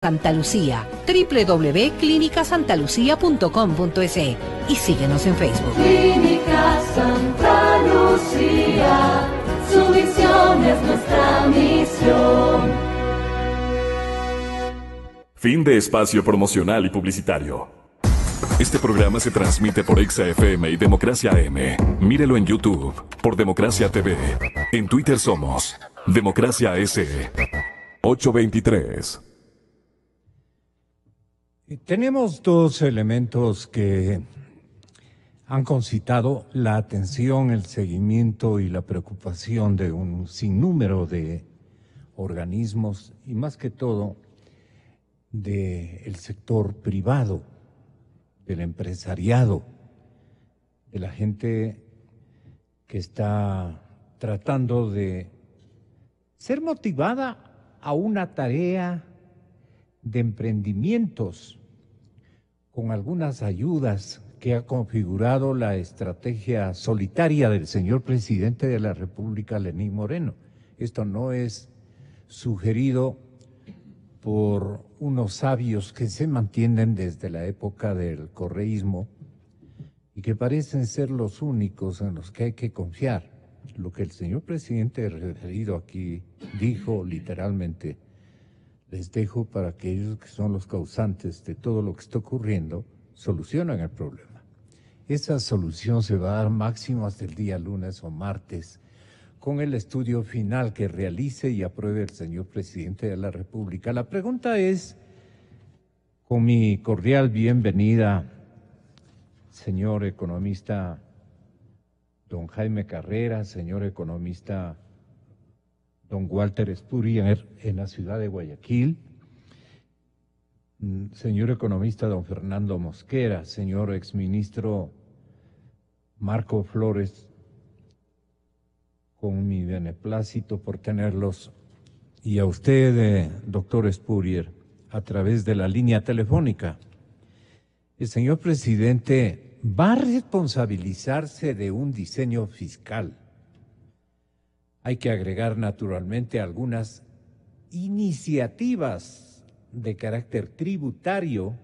Santa Lucía, www.clinicasantalucia.com.es y síguenos en Facebook. Clínica Santa Lucía, su visión es nuestra misión. Fin de espacio promocional y publicitario. Este programa se transmite por Exa FM y Democracia AM. Mírelo en YouTube por Democracia TV. En Twitter somos Democracia S. 823. Tenemos dos elementos que han concitado la atención, el seguimiento y la preocupación de un sinnúmero de organismos y más que todo del sector privado, del empresariado, de la gente que está tratando de ser motivada a una tarea de emprendimientos con algunas ayudas que ha configurado la estrategia solitaria del señor presidente de la República, Lenín Moreno. Esto no es sugerido por unos sabios que se mantienen desde la época del correísmo y que parecen ser los únicos en los que hay que confiar. Lo que el señor presidente referido aquí dijo literalmente: les dejo para que ellos, que son los causantes de todo lo que está ocurriendo, solucionen el problema. Esa solución se va a dar máximo hasta el día lunes o martes, con el estudio final que realice y apruebe el señor presidente de la República. La pregunta es, con mi cordial bienvenida, señor economista don Jaime Carrera, señor economista don Walter Spurrier en la ciudad de Guayaquil, señor economista don Fernando Mosquera, señor exministro Marco Flores, con mi beneplácito por tenerlos, y a usted, doctor Spurrier, a través de la línea telefónica. El señor presidente va a responsabilizarse de un diseño fiscal. Hay que agregar naturalmente algunas iniciativas de carácter tributario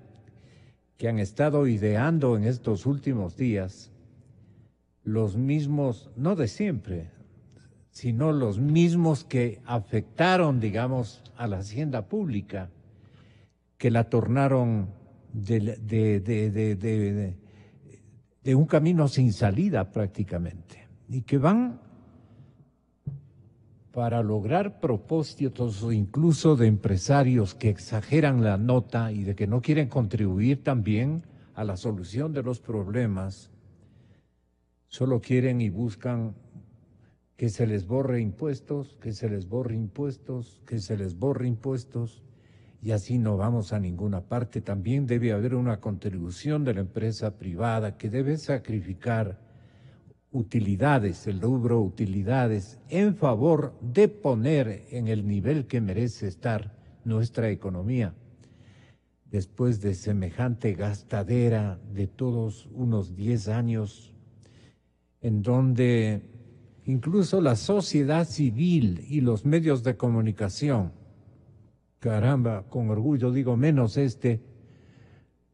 que han estado ideando en estos últimos días los mismos, no de siempre, sino los mismos que afectaron, digamos, a la hacienda pública, que la tornaron de un camino sin salida prácticamente, y que van para lograr propósitos incluso de empresarios que exageran la nota y de que no quieren contribuir también a la solución de los problemas, solo quieren y buscan que se les borre impuestos, que se les borre impuestos, que se les borre impuestos, y así no vamos a ninguna parte. También debe haber una contribución de la empresa privada que debe sacrificar utilidades, el rubro utilidades, en favor de poner en el nivel que merece estar nuestra economía. Después de semejante gastadera de todos unos 10 años, en donde incluso la sociedad civil y los medios de comunicación, caramba, con orgullo digo menos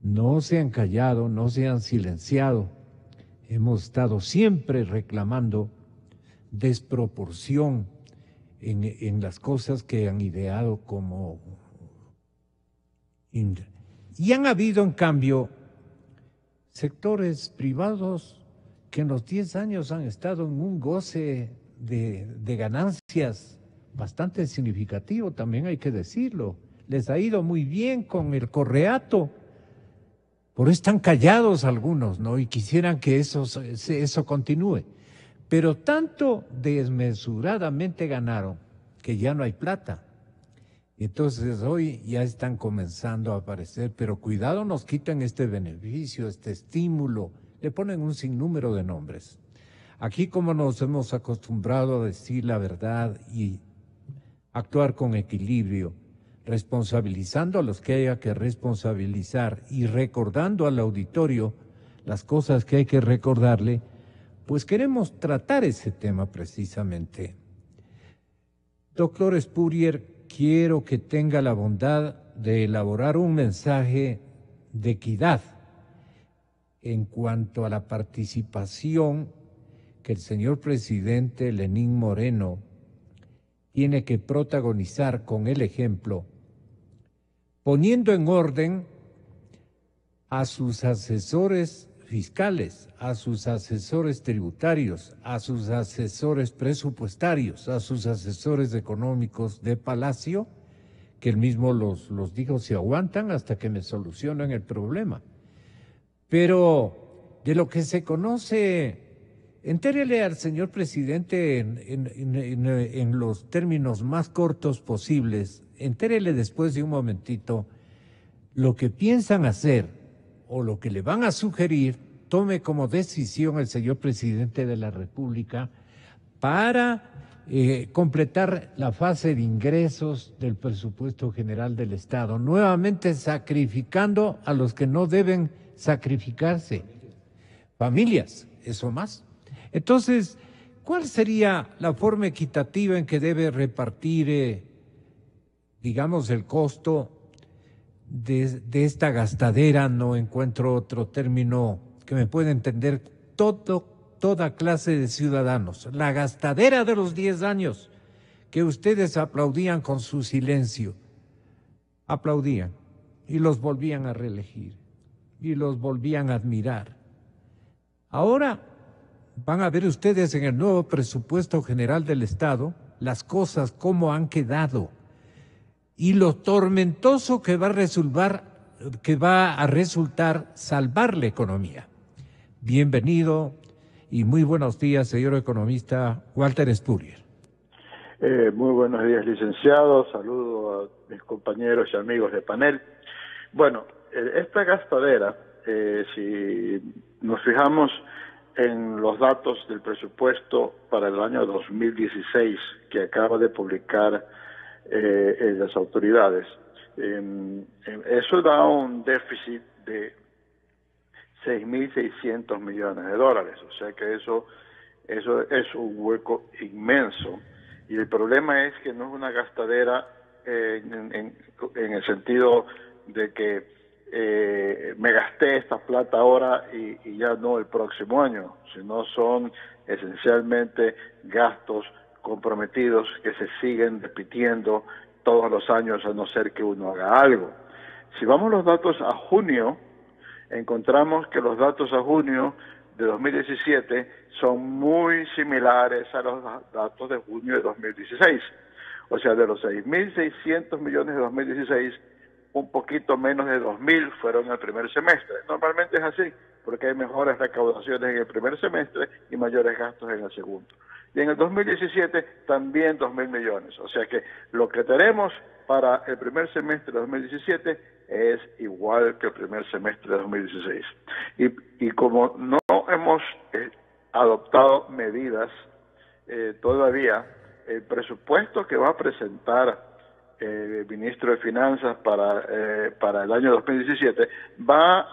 no se han callado, no se han silenciado. Hemos estado siempre reclamando desproporción en las cosas que han ideado como... Y han habido, en cambio, sectores privados que en los 10 años han estado en un goce de ganancias bastante significativo, también hay que decirlo. Les ha ido muy bien con el correato. Por eso están callados algunos, ¿no? Y quisieran que eso continúe. Pero tanto desmesuradamente ganaron que ya no hay plata. Entonces hoy ya están comenzando a aparecer, pero cuidado, nos quitan este beneficio, este estímulo. Le ponen un sinnúmero de nombres. Aquí, como nos hemos acostumbrado a decir la verdad y actuar con equilibrio, responsabilizando a los que haya que responsabilizar y recordando al auditorio las cosas que hay que recordarle, pues queremos tratar ese tema precisamente. Doctor Spurrier, quiero que tenga la bondad de elaborar un mensaje de equidad en cuanto a la participación que el señor presidente Lenín Moreno tiene que protagonizar con el ejemplo, poniendo en orden a sus asesores fiscales, a sus asesores tributarios, a sus asesores presupuestarios, a sus asesores económicos de Palacio, que él mismo los dijo, se aguantan hasta que me solucionen el problema. Pero de lo que se conoce, entérele al señor presidente en los términos más cortos posibles, entérele después de un momentito lo que piensan hacer o lo que le van a sugerir, tome como decisión el señor presidente de la República para completar la fase de ingresos del presupuesto general del Estado, nuevamente sacrificando a los que no deben sacrificarse, familias, eso más. Entonces, ¿cuál sería la forma equitativa en que debe repartir, digamos, el costo de esta gastadera? No encuentro otro término que me pueda entender toda clase de ciudadanos. La gastadera de los 10 años que ustedes aplaudían con su silencio. Aplaudían y los volvían a reelegir y los volvían a admirar. Ahora van a ver ustedes en el nuevo presupuesto general del Estado las cosas cómo han quedado y lo tormentoso que va a resultar salvar la economía. Bienvenido y muy buenos días, señor economista Walter Spurrier. Muy buenos días, licenciado. Saludo a mis compañeros y amigos de panel. Bueno, esta gastadera, si nos fijamos en los datos del presupuesto para el año 2016 que acaba de publicar las autoridades, eso da un déficit de 6.600 millones de dólares, o sea que eso es un hueco inmenso, y el problema es que no es una gastadera en el sentido de que me gasté esta plata ahora y ya no el próximo año, sino son esencialmente gastos comprometidos que se siguen repitiendo todos los años a no ser que uno haga algo. Si vamos los datos a junio, encontramos que los datos a junio de 2017 son muy similares a los datos de junio de 2016. O sea, de los 6.600 millones de 2016, un poquito menos de 2.000 fueron en el primer semestre. Normalmente es así, porque hay mejores recaudaciones en el primer semestre y mayores gastos en el segundo. Y en el 2017 también 2.000 millones. O sea que lo que tenemos para el primer semestre de 2017 es igual que el primer semestre de 2016. Y como no hemos adoptado medidas todavía, el presupuesto que va a presentar el ministro de Finanzas para el año 2017 va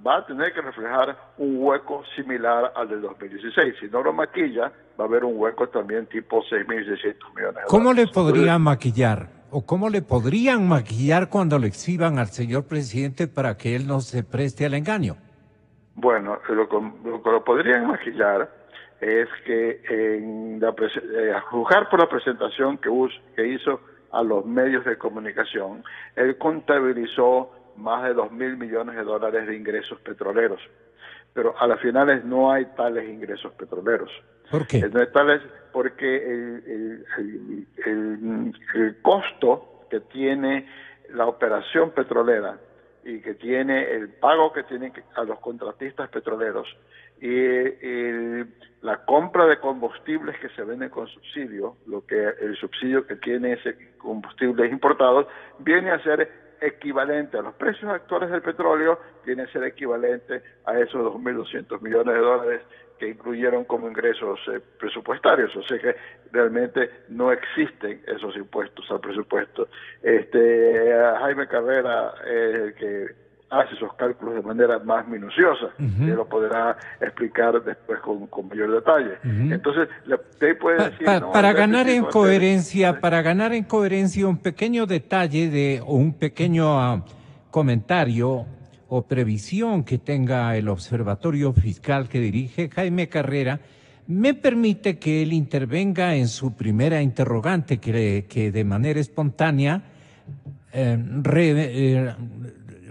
a tener que reflejar un hueco similar al del 2016. Si no lo maquilla, va a haber un hueco también tipo 6.600 millones de dólares. ¿Cómo le podrían maquillar? ¿O cómo le podrían maquillar cuando le exhiban al señor presidente para que él no se preste al engaño? Bueno, lo que lo podrían maquillar es que a juzgar por la presentación que hizo a los medios de comunicación, él contabilizó más de 2.000 millones de dólares de ingresos petroleros, pero a las finales no hay tales ingresos petroleros. ¿Por qué? No hay tales porque el costo que tiene la operación petrolera y que tiene el pago que tienen a los contratistas petroleros y la compra de combustibles que se venden con subsidio, el subsidio que tiene ese combustibles importados, viene a ser equivalente a los precios actuales del petróleo, viene a ser equivalente a esos 2.200 millones de dólares que incluyeron como ingresos presupuestarios, o sea que realmente no existen esos impuestos al presupuesto. Jaime Carrera, que hace esos cálculos de manera más minuciosa, y lo podrá explicar después con mayor detalle. Entonces, usted puede decir... Para ganar en coherencia, un pequeño detalle o un pequeño comentario o previsión que tenga el Observatorio Fiscal que dirige Jaime Carrera, me permite que él intervenga en su primera interrogante, que de manera espontánea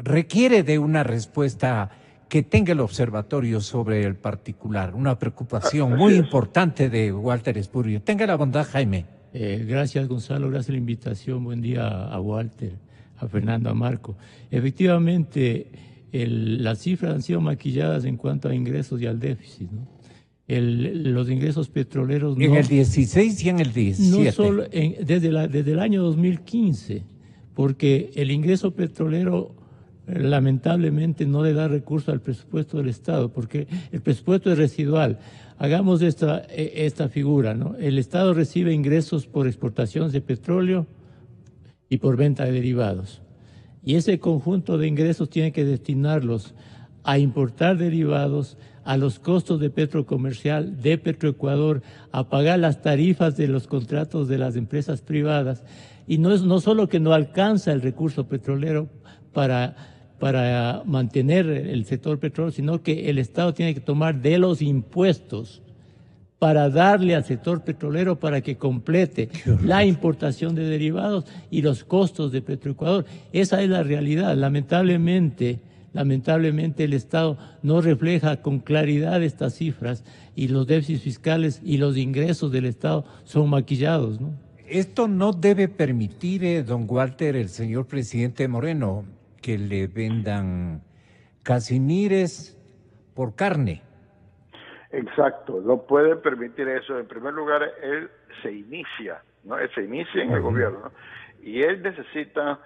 requiere de una respuesta que tenga el observatorio sobre el particular, una preocupación muy importante de Walter Espurrio. Tenga la bondad, Jaime. Gracias, Gonzalo, gracias por la invitación. Buen día a Walter, a Fernando, a Marco. Efectivamente, las cifras han sido maquilladas en cuanto a ingresos y al déficit, ¿no? Los ingresos petroleros... En el 16 y en el 17. No solo desde el año 2015, porque el ingreso petrolero lamentablemente no le da recurso al presupuesto del Estado, porque el presupuesto es residual. Hagamos esta figura, ¿no? El Estado recibe ingresos por exportaciones de petróleo y por venta de derivados. Y ese conjunto de ingresos tiene que destinarlos a importar derivados, a los costos de Petrocomercial, de Petroecuador, a pagar las tarifas de los contratos de las empresas privadas. Y no solo que no alcanza el recurso petrolero para mantener el sector petrolero, sino que el Estado tiene que tomar de los impuestos para darle al sector petrolero para que complete la importación de derivados y los costos de Petroecuador. Esa es la realidad. Lamentablemente el Estado no refleja con claridad estas cifras y los déficits fiscales y los ingresos del Estado son maquillados, ¿no? Esto no debe permitir, don Walter, el señor presidente Moreno, que le vendan casimires por carne. Exacto, no puede permitir eso. En primer lugar, él se inicia, ¿no? Él se inicia en el gobierno, ¿no? Y él necesita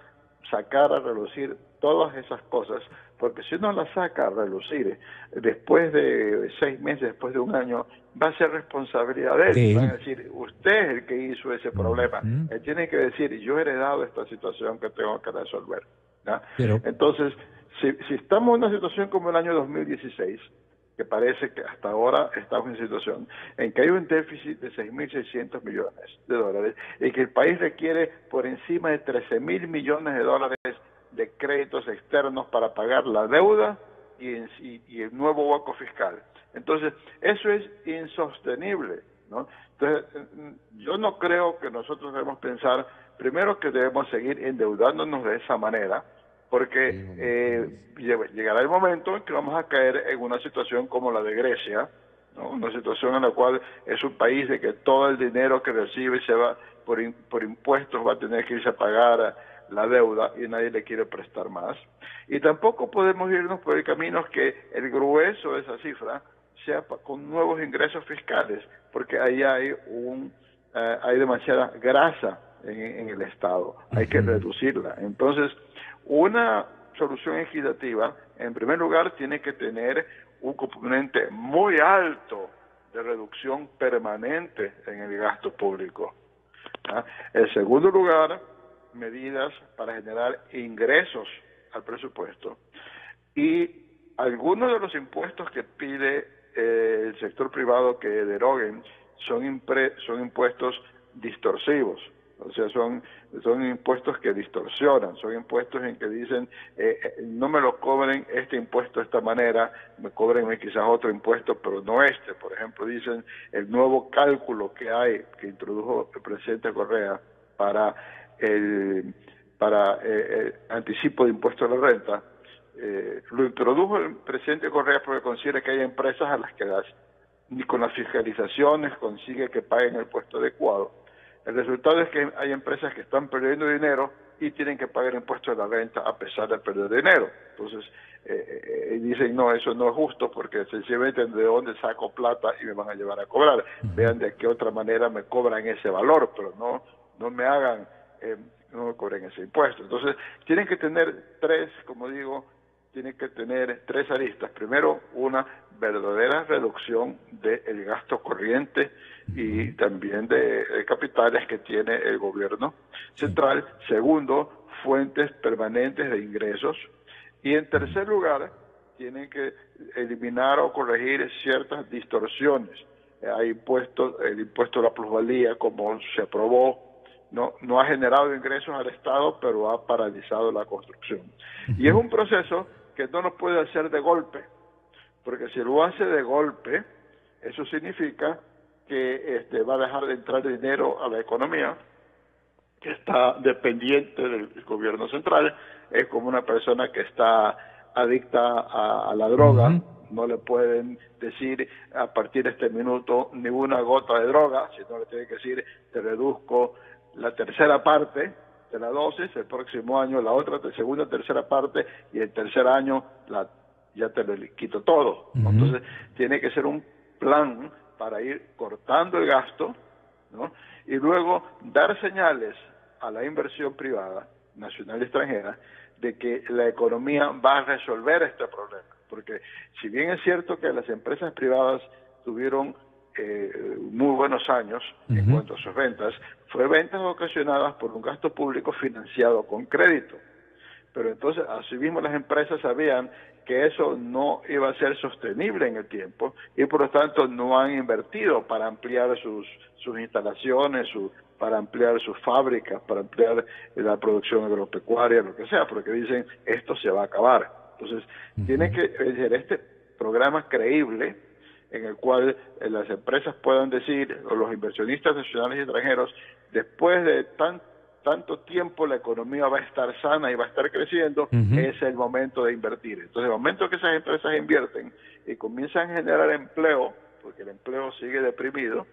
sacar a relucir todas esas cosas, porque si uno las saca a relucir después de 6 meses, después de un año, va a ser responsabilidad de él. Sí. Van a decir, usted es el que hizo ese problema. Él tiene que decir, yo he heredado esta situación que tengo que resolver, ¿no? Entonces, si estamos en una situación como el año 2016, que parece que hasta ahora estamos en situación en que hay un déficit de 6.600 millones de dólares y que el país requiere por encima de 13.000 millones de dólares de créditos externos para pagar la deuda y el nuevo hueco fiscal. Entonces, eso es insostenible, ¿no? Entonces, yo no creo que nosotros debemos pensar, primero, que debemos seguir endeudándonos de esa manera, porque llegará el momento en que vamos a caer en una situación como la de Grecia, ¿no? Una situación en la cual es un país de que todo el dinero que recibe se va por impuestos, va a tener que irse a pagar la deuda y nadie le quiere prestar más. Y tampoco podemos irnos por el camino que el grueso de esa cifra sea con nuevos ingresos fiscales, porque ahí hay demasiada grasa en el Estado, hay que reducirla. Entonces, una solución equitativa, en primer lugar, tiene que tener un componente muy alto de reducción permanente en el gasto público. En segundo lugar, medidas para generar ingresos al presupuesto. Y algunos de los impuestos que pide el sector privado que deroguen son impuestos distorsivos. O sea, son impuestos que distorsionan, son impuestos en que dicen, no me lo cobren este impuesto de esta manera, me cobren quizás otro impuesto, pero no este. Por ejemplo, dicen el nuevo cálculo que introdujo el presidente Correa para el anticipo de impuesto a la renta, lo introdujo el presidente Correa porque considera que hay empresas a las que ni con las fiscalizaciones consigue que paguen el impuesto adecuado. El resultado es que hay empresas que están perdiendo dinero y tienen que pagar impuestos a la renta a pesar de perder dinero. Entonces, dicen, no, eso no es justo porque sencillamente de dónde saco plata y me van a llevar a cobrar. Vean de qué otra manera me cobran ese valor, pero no me hagan, no me cobren ese impuesto. Entonces, tienen que tener tres aristas. Primero, una verdadera reducción del gasto corriente y también de capitales que tiene el gobierno central. Segundo, fuentes permanentes de ingresos. Y en tercer lugar, tienen que eliminar o corregir ciertas distorsiones. Hay el impuesto a la plusvalía, como se aprobó, no ha generado ingresos al Estado, pero ha paralizado la construcción. Y es un proceso que no lo puede hacer de golpe, porque si lo hace de golpe, eso significa que va a dejar de entrar dinero a la economía, que está dependiente del gobierno central. Es como una persona que está adicta a la droga. No le pueden decir a partir de este minuto ni una gota de droga, sino le tienen que decir: te reduzco la tercera parte de la dosis, el próximo año la otra, segunda, tercera parte, y el tercer año ya te lo quito todo. Entonces tiene que ser un plan para ir cortando el gasto, ¿no? Y luego dar señales a la inversión privada, nacional y extranjera, de que la economía va a resolver este problema. Porque si bien es cierto que las empresas privadas tuvieron muy buenos años en cuanto a sus ventas, fue ventas ocasionadas por un gasto público financiado con crédito. Pero entonces, asimismo, las empresas sabían que eso no iba a ser sostenible en el tiempo y por lo tanto no han invertido para ampliar sus instalaciones, para ampliar sus fábricas, para ampliar la producción agropecuaria, lo que sea, porque dicen: esto se va a acabar. Entonces, tiene que ser este programa creíble en el cual las empresas puedan decir, o los inversionistas nacionales y extranjeros, después de tanto tiempo la economía va a estar sana y va a estar creciendo, es el momento de invertir. Entonces, el momento que esas empresas invierten y comienzan a generar empleo, porque el empleo sigue deprimido,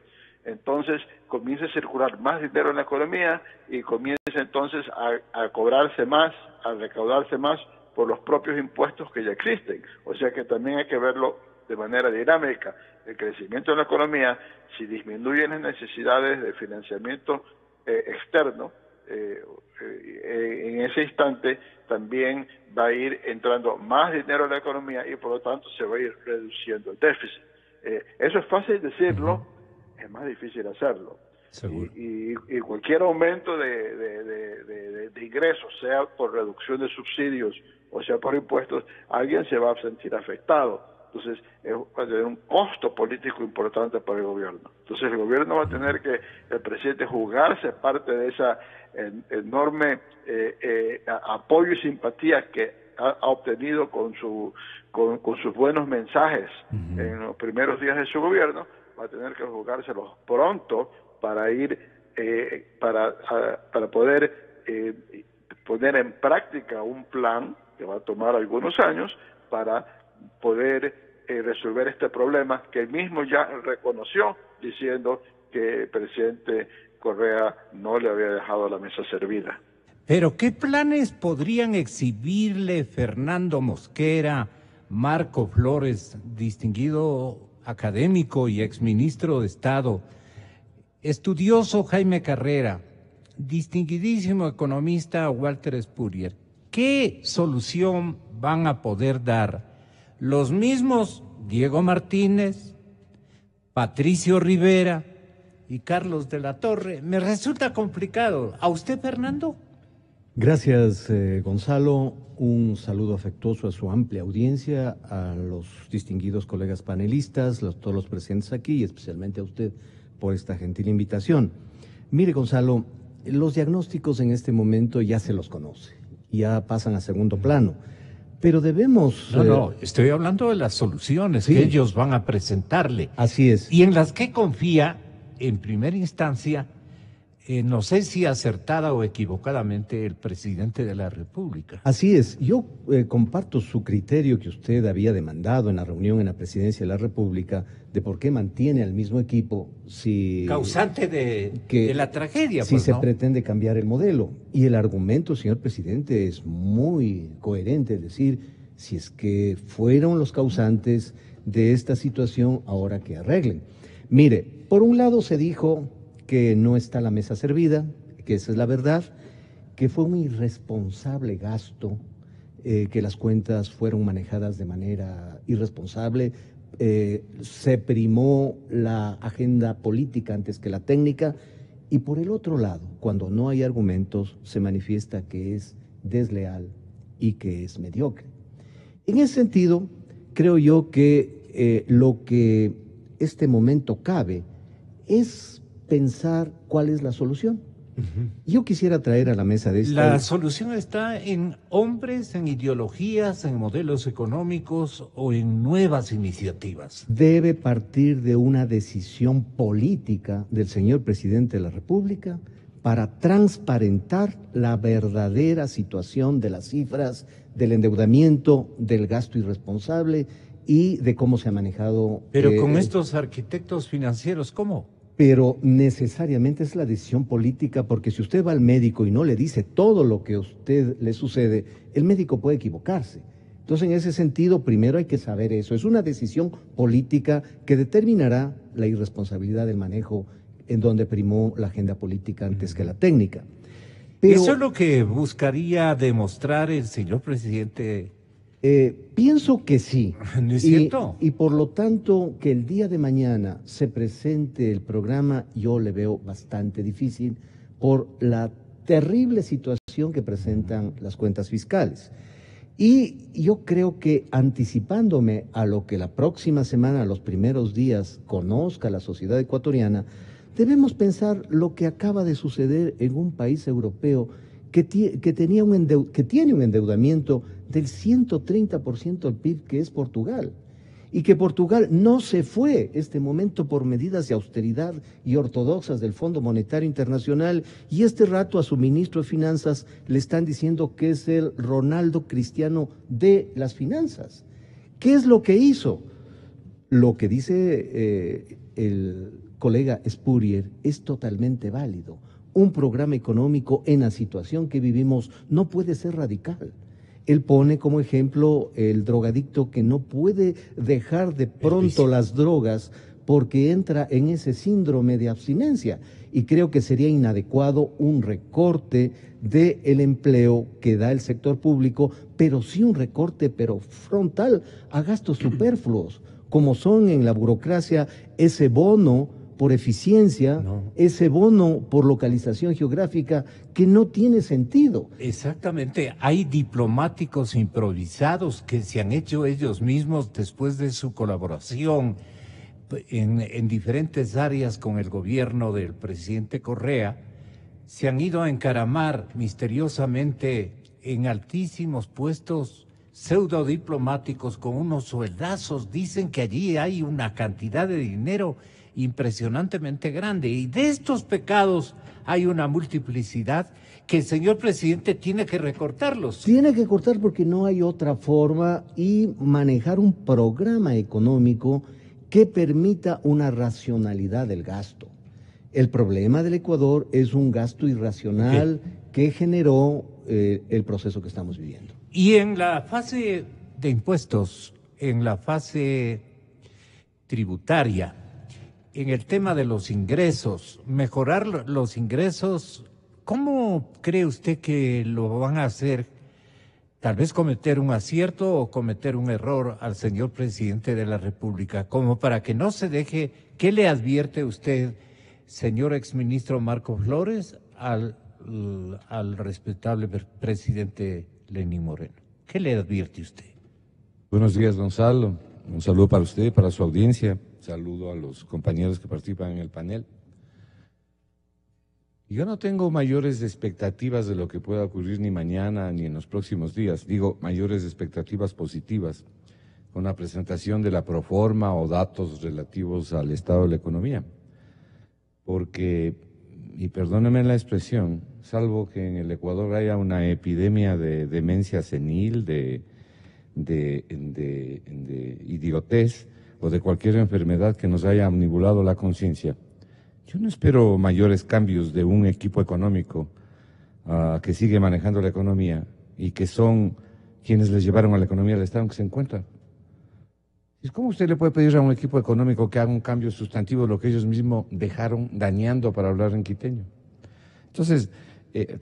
entonces comienza a circular más dinero en la economía y comienza entonces a cobrarse más, a recaudarse más por los propios impuestos que ya existen. O sea que también hay que verlo de manera dinámica. El crecimiento de la economía, si disminuyen las necesidades de financiamiento externo, en ese instante también va a ir entrando más dinero a la economía y por lo tanto se va a ir reduciendo el déficit. Eso es fácil decirlo, es más difícil hacerlo. Y cualquier aumento de ingresos, sea por reducción de subsidios o sea por impuestos, alguien se va a sentir afectado. Entonces, va a tener un costo político importante para el gobierno. Entonces, el gobierno va a tener que, el presidente, jugarse parte de esa enorme apoyo y simpatía que ha obtenido con sus buenos mensajes en los primeros días de su gobierno. Va a tener que jugárselos pronto para ir, para poder poner en práctica un plan que va a tomar algunos años para poder resolver este problema que él mismo ya reconoció, diciendo que el presidente Correa no le había dejado la mesa servida. Pero ¿qué planes podrían exhibirle Fernando Mosquera, Marco Flores, distinguido académico y exministro de Estado, estudioso Jaime Carrera, distinguidísimo economista Walter Spurrier? ¿Qué solución van a poder dar los mismos Diego Martínez, Patricio Rivera y Carlos de la Torre? Me resulta complicado. ¿A usted, Fernando? Gracias, Gonzalo. Un saludo afectuoso a su amplia audiencia, a los distinguidos colegas panelistas, todos los presentes aquí y especialmente a usted por esta gentil invitación. Mire, Gonzalo, los diagnósticos en este momento ya se los conoce, ya pasan a segundo plano. Pero debemos... No, estoy hablando de las soluciones que ellos van a presentarle. Así es. Y en las que confía, en primera instancia, no sé si acertada o equivocadamente, el presidente de la República. Así es. Yo comparto su criterio que usted había demandado en la reunión en la Presidencia de la República de por qué mantiene al mismo equipo si... Causante de la tragedia. Si se pretende cambiar el modelo. Y el argumento, señor presidente, es muy coherente, es decir, si es que fueron los causantes de esta situación, ahora que arreglen. Mire, por un lado se dijo que no está la mesa servida, que esa es la verdad, que fue un irresponsable gasto, que las cuentas fueron manejadas de manera irresponsable, se primó la agenda política antes que la técnica, y por el otro lado, cuando no hay argumentos, se manifiesta que es desleal y que es mediocre. En ese sentido, creo yo que lo que este momento cabe es pensar cuál es la solución. Yo quisiera traer a la mesa de esta... La solución está en hombres, en ideologías, en modelos económicos o en nuevas iniciativas. Debe partir de una decisión política del señor presidente de la República para transparentar la verdadera situación de las cifras, del endeudamiento, del gasto irresponsable y de cómo se ha manejado... Pero con estos arquitectos financieros, ¿cómo? Pero necesariamente es la decisión política, porque si usted va al médico y no le dice todo lo que a usted le sucede, el médico puede equivocarse. Entonces, en ese sentido, primero hay que saber eso. Es una decisión política que determinará la irresponsabilidad del manejo en donde primó la agenda política antes que la técnica. Pero, ¿eso es lo que buscaría demostrar el señor presidente? Pienso que sí. ¿No es cierto? Y por lo tanto, que el día de mañana se presente el programa, yo le veo bastante difícil por la terrible situación que presentan las cuentas fiscales. Y yo creo que anticipándome a lo que la próxima semana, los primeros días, conozca la sociedad ecuatoriana, debemos pensar lo que acaba de suceder en un país europeo que tiene un endeudamiento del 130% del PIB, que es Portugal, y que Portugal no se fue este momento por medidas de austeridad y ortodoxas del Fondo Monetario Internacional, y este rato a su ministro de Finanzas le están diciendo que es el Ronaldo Cristiano de las finanzas. ¿Qué es lo que hizo? Lo que dice el colega Spurrier es totalmente válido. Un programa económico en la situación que vivimos no puede ser radical. Él pone como ejemplo el drogadicto que no puede dejar de pronto las drogas porque entra en ese síndrome de abstinencia. Y creo que sería inadecuado un recorte del empleo que da el sector público, pero sí un recorte frontal a gastos superfluos, como son en la burocracia ese bono por eficiencia, ese bono por localización geográfica, que no tiene sentido. Exactamente, hay diplomáticos improvisados que se han hecho ellos mismos después de su colaboración en diferentes áreas con el gobierno del presidente Correa, se han ido a encaramar misteriosamente en altísimos puestos pseudodiplomáticos con unos sueldazos. Dicen que allí hay una cantidad de dinero impresionantemente grande, y de estos pecados hay una multiplicidad que el señor presidente tiene que recortarlos. Tiene que cortar porque no hay otra forma, y manejar un programa económico que permita una racionalidad del gasto. El problema del Ecuador es un gasto irracional que generó el proceso que estamos viviendo. Y en la fase de impuestos, en la fase tributaria, en el tema de los ingresos, mejorar los ingresos, ¿cómo cree usted que lo van a hacer? Tal vez cometer un acierto o cometer un error al señor presidente de la República, como para que no se deje. ¿Qué le advierte usted, señor exministro Marco Flores, al respetable presidente Lenín Moreno? ¿Qué le advierte usted? Buenos días, Gonzalo. Un saludo para usted, para su audiencia. Saludo a los compañeros que participan en el panel. Yo no tengo mayores expectativas de lo que pueda ocurrir ni mañana ni en los próximos días. Digo, mayores expectativas positivas con la presentación de la proforma o datos relativos al estado de la economía. Porque, y perdónenme la expresión, salvo que en el Ecuador haya una epidemia de demencia senil, de idiotez o de cualquier enfermedad que nos haya omnibulado la conciencia, yo no espero mayores cambios de un equipo económico que sigue manejando la economía y que son quienes les llevaron a la economía del Estado en que se encuentran. ¿Cómo usted le puede pedir a un equipo económico que haga un cambio sustantivo de lo que ellos mismos dejaron dañando, para hablar en quiteño? Entonces,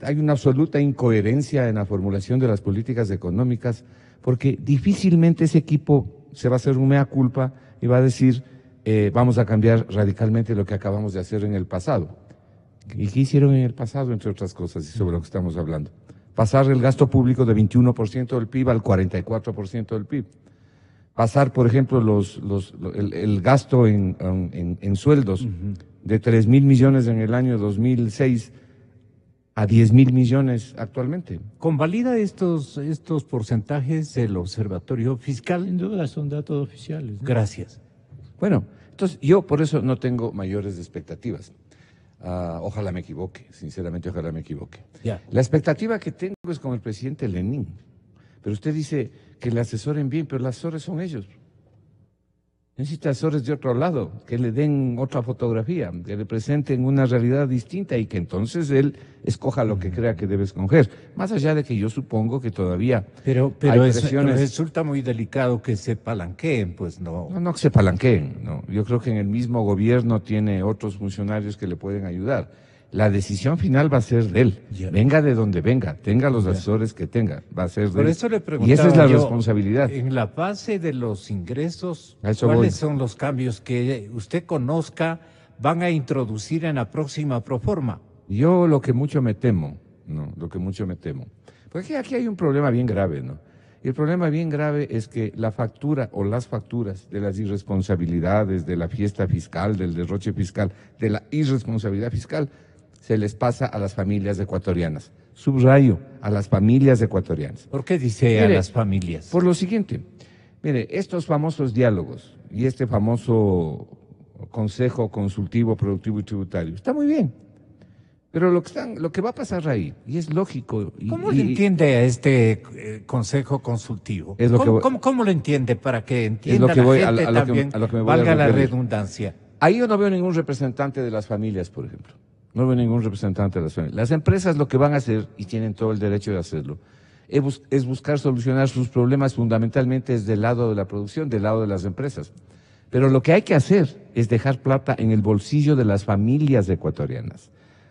hay una absoluta incoherencia en la formulación de las políticas económicas, porque difícilmente ese equipo se va a hacer un mea culpa y va a decir, vamos a cambiar radicalmente lo que acabamos de hacer en el pasado. ¿Y qué hicieron en el pasado, entre otras cosas, y sobre lo que estamos hablando? pasar el gasto público de 21% del PIB al 44% del PIB. Pasar, por ejemplo, el gasto en sueldos de 3.000 millones en el año 2006 a 10.000 millones actualmente. ¿Convalida estos porcentajes el Observatorio Fiscal? Sin duda son datos oficiales, ¿no? Gracias. Bueno, entonces yo por eso no tengo mayores expectativas. Ojalá me equivoque, sinceramente ojalá me equivoque. Ya. La expectativa que tengo es con el presidente Lenin. Pero usted dice que le asesoren bien, pero los asesores son ellos. Necesita asesores de otro lado, que le den otra fotografía, que le presenten una realidad distinta y que entonces él escoja lo que crea que debe escoger. Más allá de que yo supongo que todavía Pero hay presiones. resulta muy delicado que se palanqueen, pues no. No que se palanqueen, no. Yo creo que en el mismo gobierno tiene otros funcionarios que le pueden ayudar. La decisión final va a ser de él. Ya. Venga de donde venga, tenga los asesores que tenga, va a ser de Por él. eso le preguntaba Y esa es la yo, responsabilidad. En la base de los ingresos, A eso ¿cuáles voy. son los cambios que usted conozca van a introducir en la próxima proforma? Yo lo que mucho me temo, ¿no? Lo que mucho me temo. Porque aquí hay un problema bien grave, ¿no? Y el problema bien grave es que la factura o las facturas de las irresponsabilidades, de la fiesta fiscal, del derroche fiscal, de la irresponsabilidad fiscal, se les pasa a las familias ecuatorianas. Subrayo, a las familias ecuatorianas. ¿Por qué dice a Mire, las familias? Por lo siguiente, mire, estos famosos diálogos y este famoso Consejo Consultivo, Productivo y Tributario, está muy bien. Pero lo que va a pasar ahí, y es lógico. ¿Cómo le entiende a este Consejo Consultivo? Es lo que ¿Cómo lo entiende para que entienda es lo que la voy- gente a lo que- también, a lo que me voy a valga la referir. redundancia? Ahí yo no veo ningún representante de las familias, por ejemplo. No veo ningún representante de las familias. Las empresas lo que van a hacer, y tienen todo el derecho de hacerlo, es buscar solucionar sus problemas fundamentalmente desde el lado de la producción, del lado de las empresas. Pero lo que hay que hacer es dejar plata en el bolsillo de las familias ecuatorianas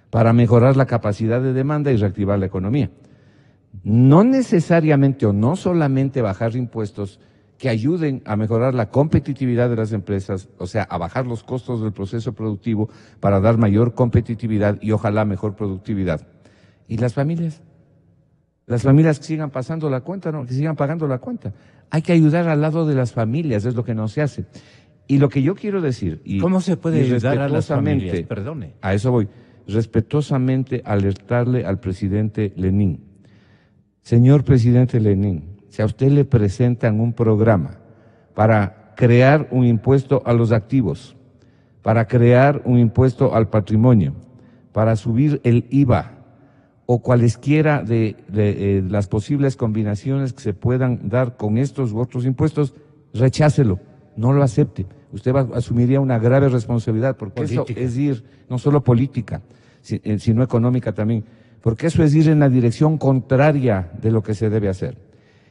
para mejorar la capacidad de demanda y reactivar la economía. No necesariamente o no solamente bajar impuestos que ayuden a mejorar la competitividad de las empresas, o sea, a bajar los costos del proceso productivo para dar mayor competitividad y ojalá mejor productividad. ¿Y las familias? Las familias que sigan pasando la cuenta, no, que sigan pagando la cuenta. Hay que ayudar al lado de las familias, es lo que no se hace. Y lo que yo quiero decir, y ¿Cómo se puede y ayudar a las respetuosamente, familias? Perdone. a eso voy, respetuosamente alertarle al presidente Lenin. Señor presidente Lenin, si a usted le presentan un programa para crear un impuesto a los activos, para crear un impuesto al patrimonio, para subir el IVA o cualesquiera de las posibles combinaciones que se puedan dar con estos u otros impuestos, rechácelo, no lo acepte. Usted asumiría una grave responsabilidad, porque Política. eso es ir, no solo política, sino económica también, porque eso es ir en la dirección contraria de lo que se debe hacer.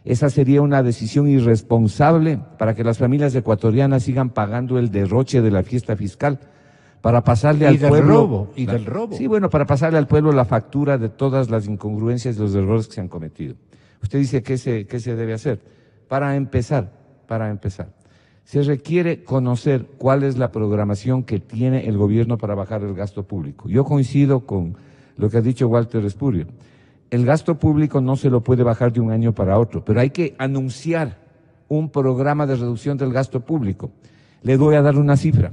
Esa sería una decisión irresponsable para que las familias ecuatorianas sigan pagando el derroche de la fiesta fiscal, para pasarle al pueblo… del robo. Sí, bueno, para pasarle al pueblo la factura de todas las incongruencias y los errores que se han cometido. Usted dice, ¿qué se debe hacer? Para empezar, se requiere conocer cuál es la programación que tiene el gobierno para bajar el gasto público. Yo coincido con lo que ha dicho Walter Espurio. El gasto público no se lo puede bajar de un año para otro, pero hay que anunciar un programa de reducción del gasto público. Le voy a dar una cifra.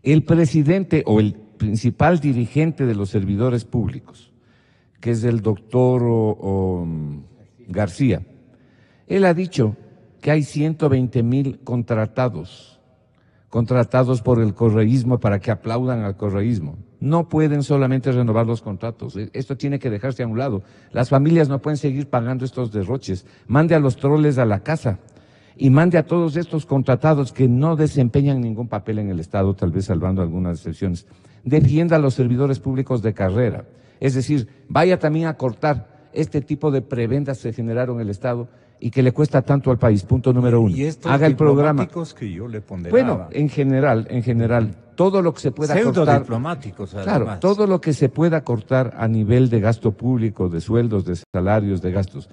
El presidente o el principal dirigente de los servidores públicos, que es el doctor García, él ha dicho que hay 120,000 contratados por el correísmo para que aplaudan al correísmo. No pueden solamente renovar los contratos, esto tiene que dejarse a un lado. Las familias no pueden seguir pagando estos derroches. Mande a los troles a la casa y mande a todos estos contratados que no desempeñan ningún papel en el Estado, tal vez salvando algunas excepciones. Defienda a los servidores públicos de carrera, es decir, vaya también a cortar este tipo de prebendas que se generaron en el Estado y que le cuesta tanto al país. Punto número uno. Y estos haga el programa. diplomáticos que yo le ponderaba. Bueno, en general, todo lo que se pueda cortar. Pseudodiplomáticos, además. Claro, todo lo que se pueda cortar a nivel de gasto público, de sueldos, de salarios, de gastos.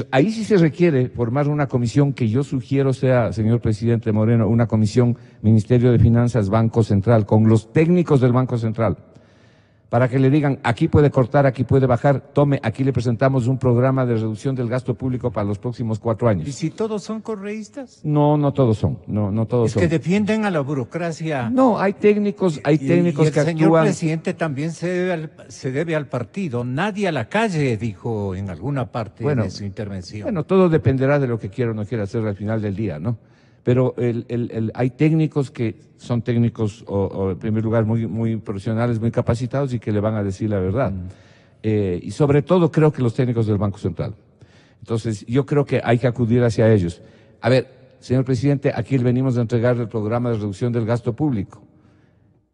Ahí sí se requiere formar una comisión que yo sugiero sea, señor presidente Moreno, una comisión Ministerio de Finanzas, Banco Central, con los técnicos del Banco Central, para que le digan, aquí puede cortar, aquí puede bajar, tome, aquí le presentamos un programa de reducción del gasto público para los próximos 4 años. ¿Y si todos son correístas? No, no todos son, no todos son. Es que defienden a la burocracia. No, hay técnicos y que el señor actúan. presidente también se debe al partido. Nadie a la calle, dijo en alguna parte de su intervención. Bueno, todo dependerá de lo que quiera o no quiera hacer al final del día, ¿no? Pero hay técnicos que son técnicos, o en primer lugar, muy profesionales, muy capacitados y que le van a decir la verdad. Y sobre todo creo que los técnicos del Banco Central. Entonces, yo creo que hay que acudir hacia ellos. A ver, señor presidente, aquí venimos a entregar el programa de reducción del gasto público.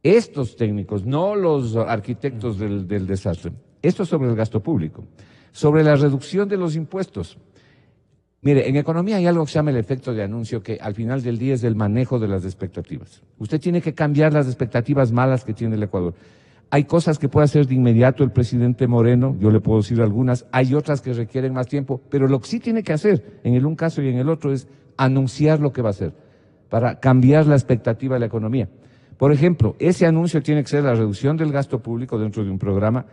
Estos técnicos, no los arquitectos del desastre, esto es sobre el gasto público, sobre la reducción de los impuestos. Mire, en economía hay algo que se llama el efecto de anuncio, que al final del día es el manejo de las expectativas. Usted tiene que cambiar las expectativas malas que tiene el Ecuador. Hay cosas que puede hacer de inmediato el presidente Moreno, yo le puedo decir algunas, hay otras que requieren más tiempo, pero lo que sí tiene que hacer en el un caso y en el otro es anunciar lo que va a hacer para cambiar la expectativa de la economía. Por ejemplo, ese anuncio tiene que ser la reducción del gasto público dentro de un programa.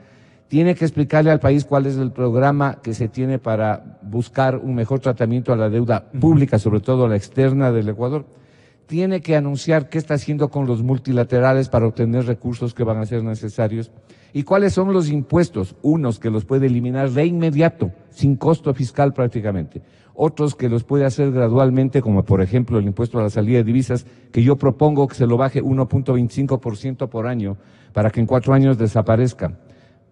Tiene que explicarle al país cuál es el programa que se tiene para buscar un mejor tratamiento a la deuda pública, sobre todo a la externa del Ecuador. Tiene que anunciar qué está haciendo con los multilaterales para obtener recursos que van a ser necesarios y cuáles son los impuestos, unos que los puede eliminar de inmediato, sin costo fiscal prácticamente, otros que los puede hacer gradualmente, como por ejemplo el impuesto a la salida de divisas, que yo propongo que se lo baje 1.25% por año para que en 4 años desaparezca,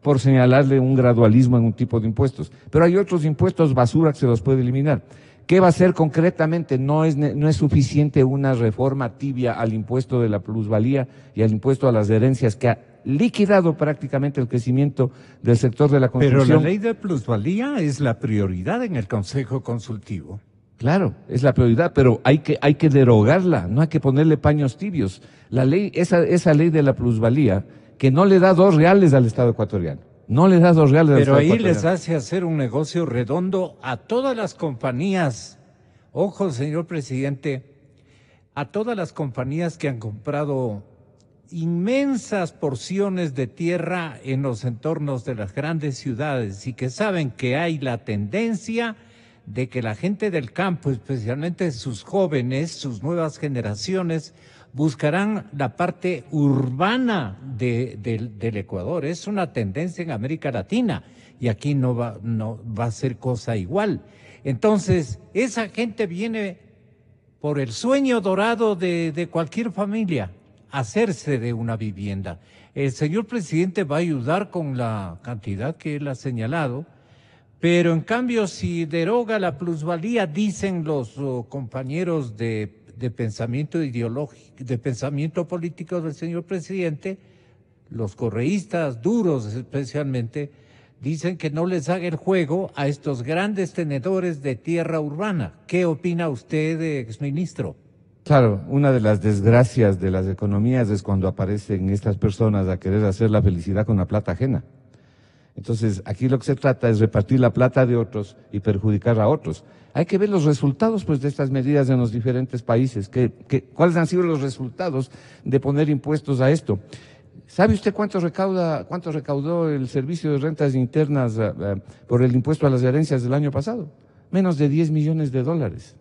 por señalarle un gradualismo en un tipo de impuestos. Pero hay otros impuestos basura que se los puede eliminar. ¿Qué va a hacer concretamente? No es suficiente una reforma tibia al impuesto de la plusvalía y al impuesto a las herencias, que ha liquidado prácticamente el crecimiento del sector de la construcción. Pero la ley de plusvalía es la prioridad en el Consejo Consultivo. Claro, es la prioridad, pero hay que derogarla, no hay que ponerle paños tibios. La ley, esa ley de la plusvalía, que no le da 2 reales al Estado ecuatoriano. No le da 2 reales al Estado ecuatoriano. Pero ahí les hace hacer un negocio redondo a todas las compañías. Ojo, señor presidente, a todas las compañías que han comprado inmensas porciones de tierra en los entornos de las grandes ciudades y que saben que hay la tendencia de que la gente del campo, especialmente sus jóvenes, sus nuevas generaciones, buscarán la parte urbana del Ecuador. Es una tendencia en América Latina y aquí no va a ser cosa igual. Entonces, esa gente viene por el sueño dorado de cualquier familia, hacerse de una vivienda. El señor presidente va a ayudar con la cantidad que él ha señalado, pero en cambio si deroga la plusvalía, dicen los compañeros de pensamiento ideológico, de pensamiento político del señor presidente, los correístas duros especialmente, dicen que no les haga el juego a estos grandes tenedores de tierra urbana. ¿Qué opina usted, exministro? Claro, una de las desgracias de las economías es cuando aparecen estas personas a querer hacer la felicidad con la plata ajena. Entonces, aquí lo que se trata es repartir la plata de otros y perjudicar a otros. Hay que ver los resultados, pues, de estas medidas en los diferentes países. ¿Cuáles han sido los resultados de poner impuestos a esto? ¿Sabe usted cuánto recaudó el Servicio de Rentas Internas por el impuesto a las herencias del año pasado? Menos de 10 millones de dólares.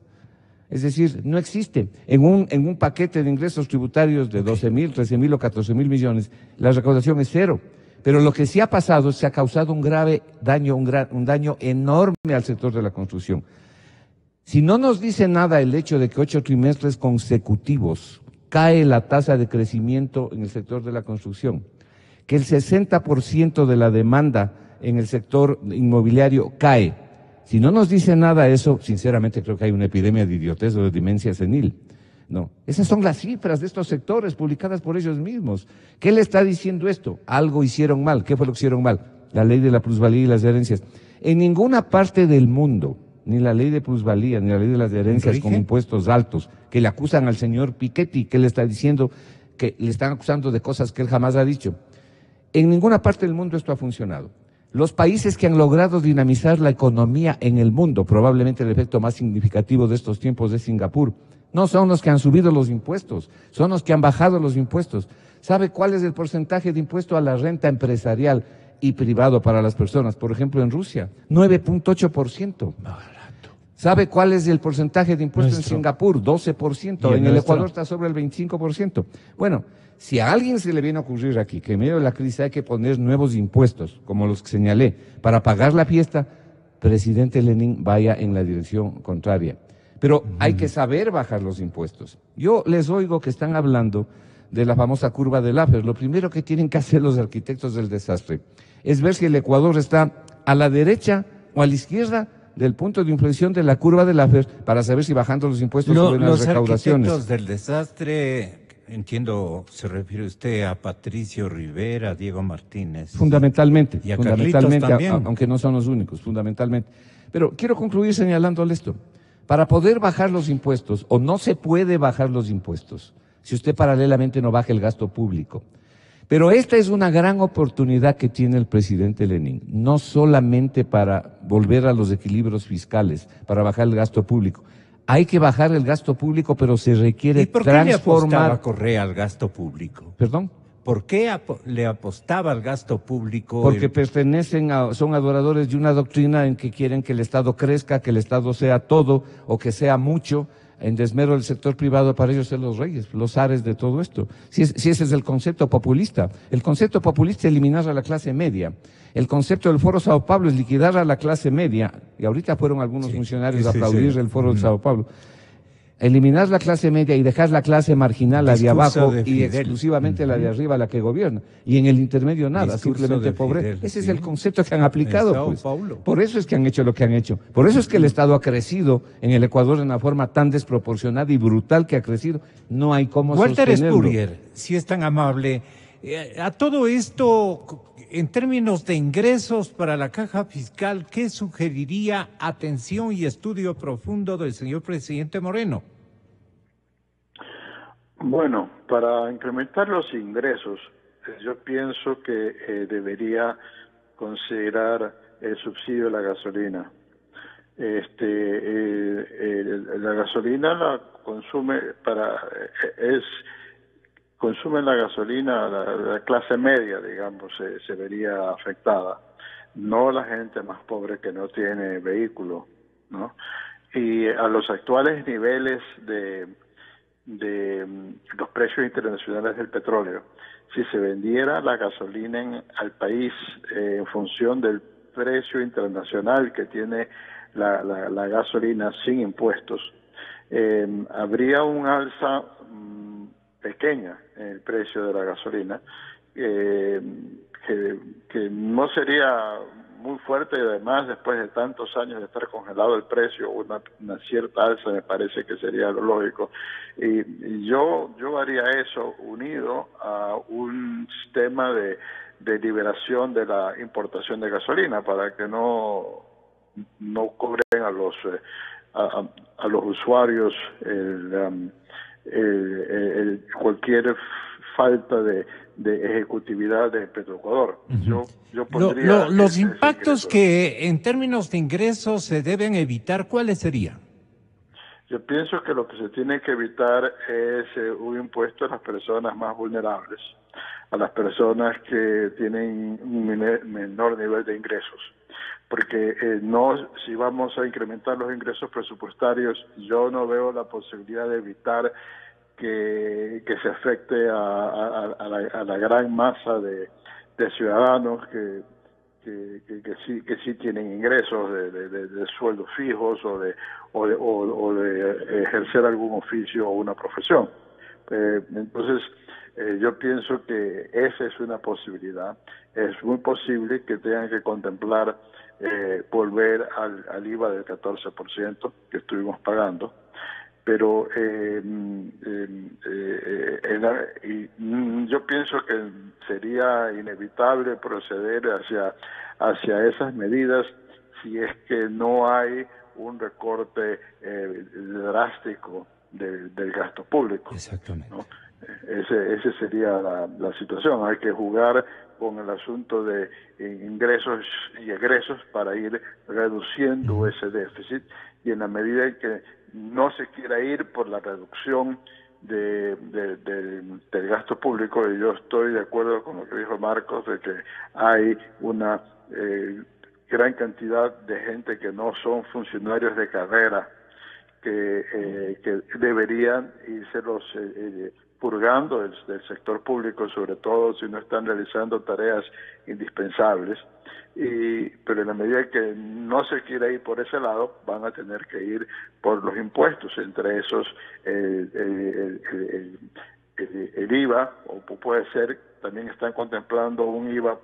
Es decir, no existe. En un paquete de ingresos tributarios de 12.000, 13.000 o 14.000 millones, la recaudación es 0. Pero lo que sí ha pasado, se ha causado un grave daño, un daño enorme al sector de la construcción. Si no nos dice nada el hecho de que 8 trimestres consecutivos cae la tasa de crecimiento en el sector de la construcción, que el 60% de la demanda en el sector inmobiliario cae. Si no nos dice nada eso, sinceramente creo que hay una epidemia de idiotez o de demencia senil. No, esas son las cifras de estos sectores publicadas por ellos mismos. ¿Qué le está diciendo esto? Algo hicieron mal. ¿Qué fue lo que hicieron mal? La ley de la plusvalía y las herencias. En ninguna parte del mundo, ni la ley de plusvalía, ni la ley de las herencias con impuestos altos, que le acusan al señor Piketty, que le está diciendo, que le están acusando de cosas que él jamás ha dicho. En ninguna parte del mundo esto ha funcionado. Los países que han logrado dinamizar la economía en el mundo, probablemente el efecto más significativo de estos tiempos es Singapur, no son los que han subido los impuestos, son los que han bajado los impuestos. ¿Sabe cuál es el porcentaje de impuesto a la renta empresarial y privado para las personas? Por ejemplo, en Rusia, 9.8%. ¿Sabe cuál es el porcentaje de impuestos en Singapur? 12%. En el Ecuador está sobre el 25%. Bueno, si a alguien se le viene a ocurrir aquí que en medio de la crisis hay que poner nuevos impuestos, como los que señalé, para pagar la fiesta, presidente Lenin, vaya en la dirección contraria. Pero hay que saber bajar los impuestos. Yo les oigo que están hablando de la famosa curva de Laffer. Lo primero que tienen que hacer los arquitectos del desastre es ver si el Ecuador está a la derecha o a la izquierda del punto de inflexión de la curva de Laffer para saber si bajando los impuestos suben las recaudaciones. Los arquitectos del desastre, entiendo, se refiere usted a Patricio Rivera, a Diego Martínez. Fundamentalmente, y a fundamentalmente, Carlitos también. aunque no son los únicos, fundamentalmente. Pero quiero concluir señalándole esto. Para poder bajar los impuestos, o no se puede bajar los impuestos, si usted paralelamente no baja el gasto público. Pero esta es una gran oportunidad que tiene el presidente Lenin, no solamente para volver a los equilibrios fiscales, para bajar el gasto público. Hay que bajar el gasto público, pero se requiere ¿Y por qué le apostaba Correa al gasto público? ¿Perdón? ¿Por qué le apostaba al gasto público? Porque son adoradores de una doctrina en que quieren que el Estado crezca, que el Estado sea todo o que sea mucho, en desmero del sector privado. Para ellos ser los reyes, los zares de todo esto. Si ese es el concepto populista. El concepto populista es eliminar a la clase media. El concepto del Foro Sao Paulo es liquidar a la clase media. Y ahorita fueron algunos funcionarios a aplaudir el Foro de Sao Paulo. Eliminar la clase media y dejar la clase marginal, la de abajo, y exclusivamente la de arriba, la que gobierna. Y en el intermedio nada, simplemente pobreza. Ese es el concepto que han aplicado. Pues. Por eso es que han hecho lo que han hecho. Por eso es que el Estado ha crecido en el Ecuador de una forma tan desproporcionada y brutal que ha crecido. No hay cómo Walter sostenerlo. Spurrier, si es tan amable, a todo esto, en términos de ingresos para la caja fiscal, ¿qué sugeriría atención y estudio profundo del señor presidente Moreno? Bueno, para incrementar los ingresos, yo pienso que debería considerar el subsidio a la gasolina. La gasolina la consume consume la gasolina la clase media, digamos, se vería afectada, no la gente más pobre que no tiene vehículo, ¿no? Y a los actuales niveles de los precios internacionales del petróleo, si se vendiera la gasolina al país en función del precio internacional que tiene la gasolina sin impuestos, habría un alza pequeña en el precio de la gasolina, que no sería muy fuerte, y además después de tantos años de estar congelado el precio, una cierta alza me parece que sería lo lógico. Y yo haría eso unido a un sistema de liberación de la importación de gasolina para que no cobren a los usuarios cualquier falta de ejecutividad de Petroecuador. Yo pondría los impactos que en términos de ingresos se deben evitar, ¿cuáles serían? Yo pienso que lo que se tiene que evitar es un impuesto a las personas más vulnerables, a las personas que tienen un menor nivel de ingresos, porque si vamos a incrementar los ingresos presupuestarios, yo no veo la posibilidad de evitar que se afecte a la gran masa de ciudadanos que sí tienen ingresos de sueldos fijos o de ejercer algún oficio o una profesión. Entonces, yo pienso que esa es una posibilidad. Es muy posible que tengan que contemplar volver al IVA del 14% que estuvimos pagando, pero yo pienso que sería inevitable proceder hacia esas medidas si es que no hay un recorte drástico del gasto público. Exactamente. ¿No? Ese sería la situación. Hay que jugar con el asunto de ingresos y egresos para ir reduciendo ese déficit, y en la medida en que no se quiera ir por la reducción del gasto público, y yo estoy de acuerdo con lo que dijo Marcos, de que hay una gran cantidad de gente que no son funcionarios de carrera, que deberían irse purgando del sector público, sobre todo si no están realizando tareas indispensables, pero en la medida que no se quiera ir por ese lado, van a tener que ir por los impuestos, entre esos el IVA, o puede ser, también están contemplando un IVA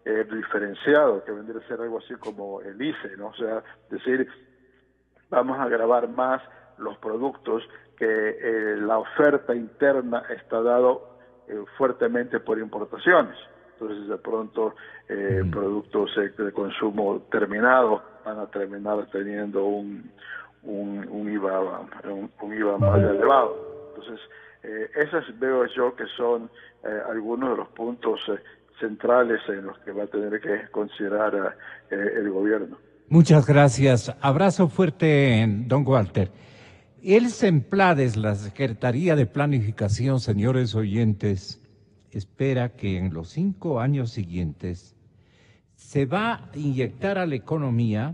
diferenciado, que vendría a ser algo así como el ICE, ¿no? O sea, decir, vamos a gravar más los productos que la oferta interna está dado fuertemente por importaciones. Entonces, de pronto, productos de consumo terminado van a terminar teniendo un IVA más elevado. Entonces, esas veo yo que son algunos de los puntos centrales en los que va a tener que considerar el gobierno. Muchas gracias. Abrazo fuerte, don Walter. El SEMPLADES, la Secretaría de Planificación, señores oyentes, espera que en los 5 años siguientes se va a inyectar a la economía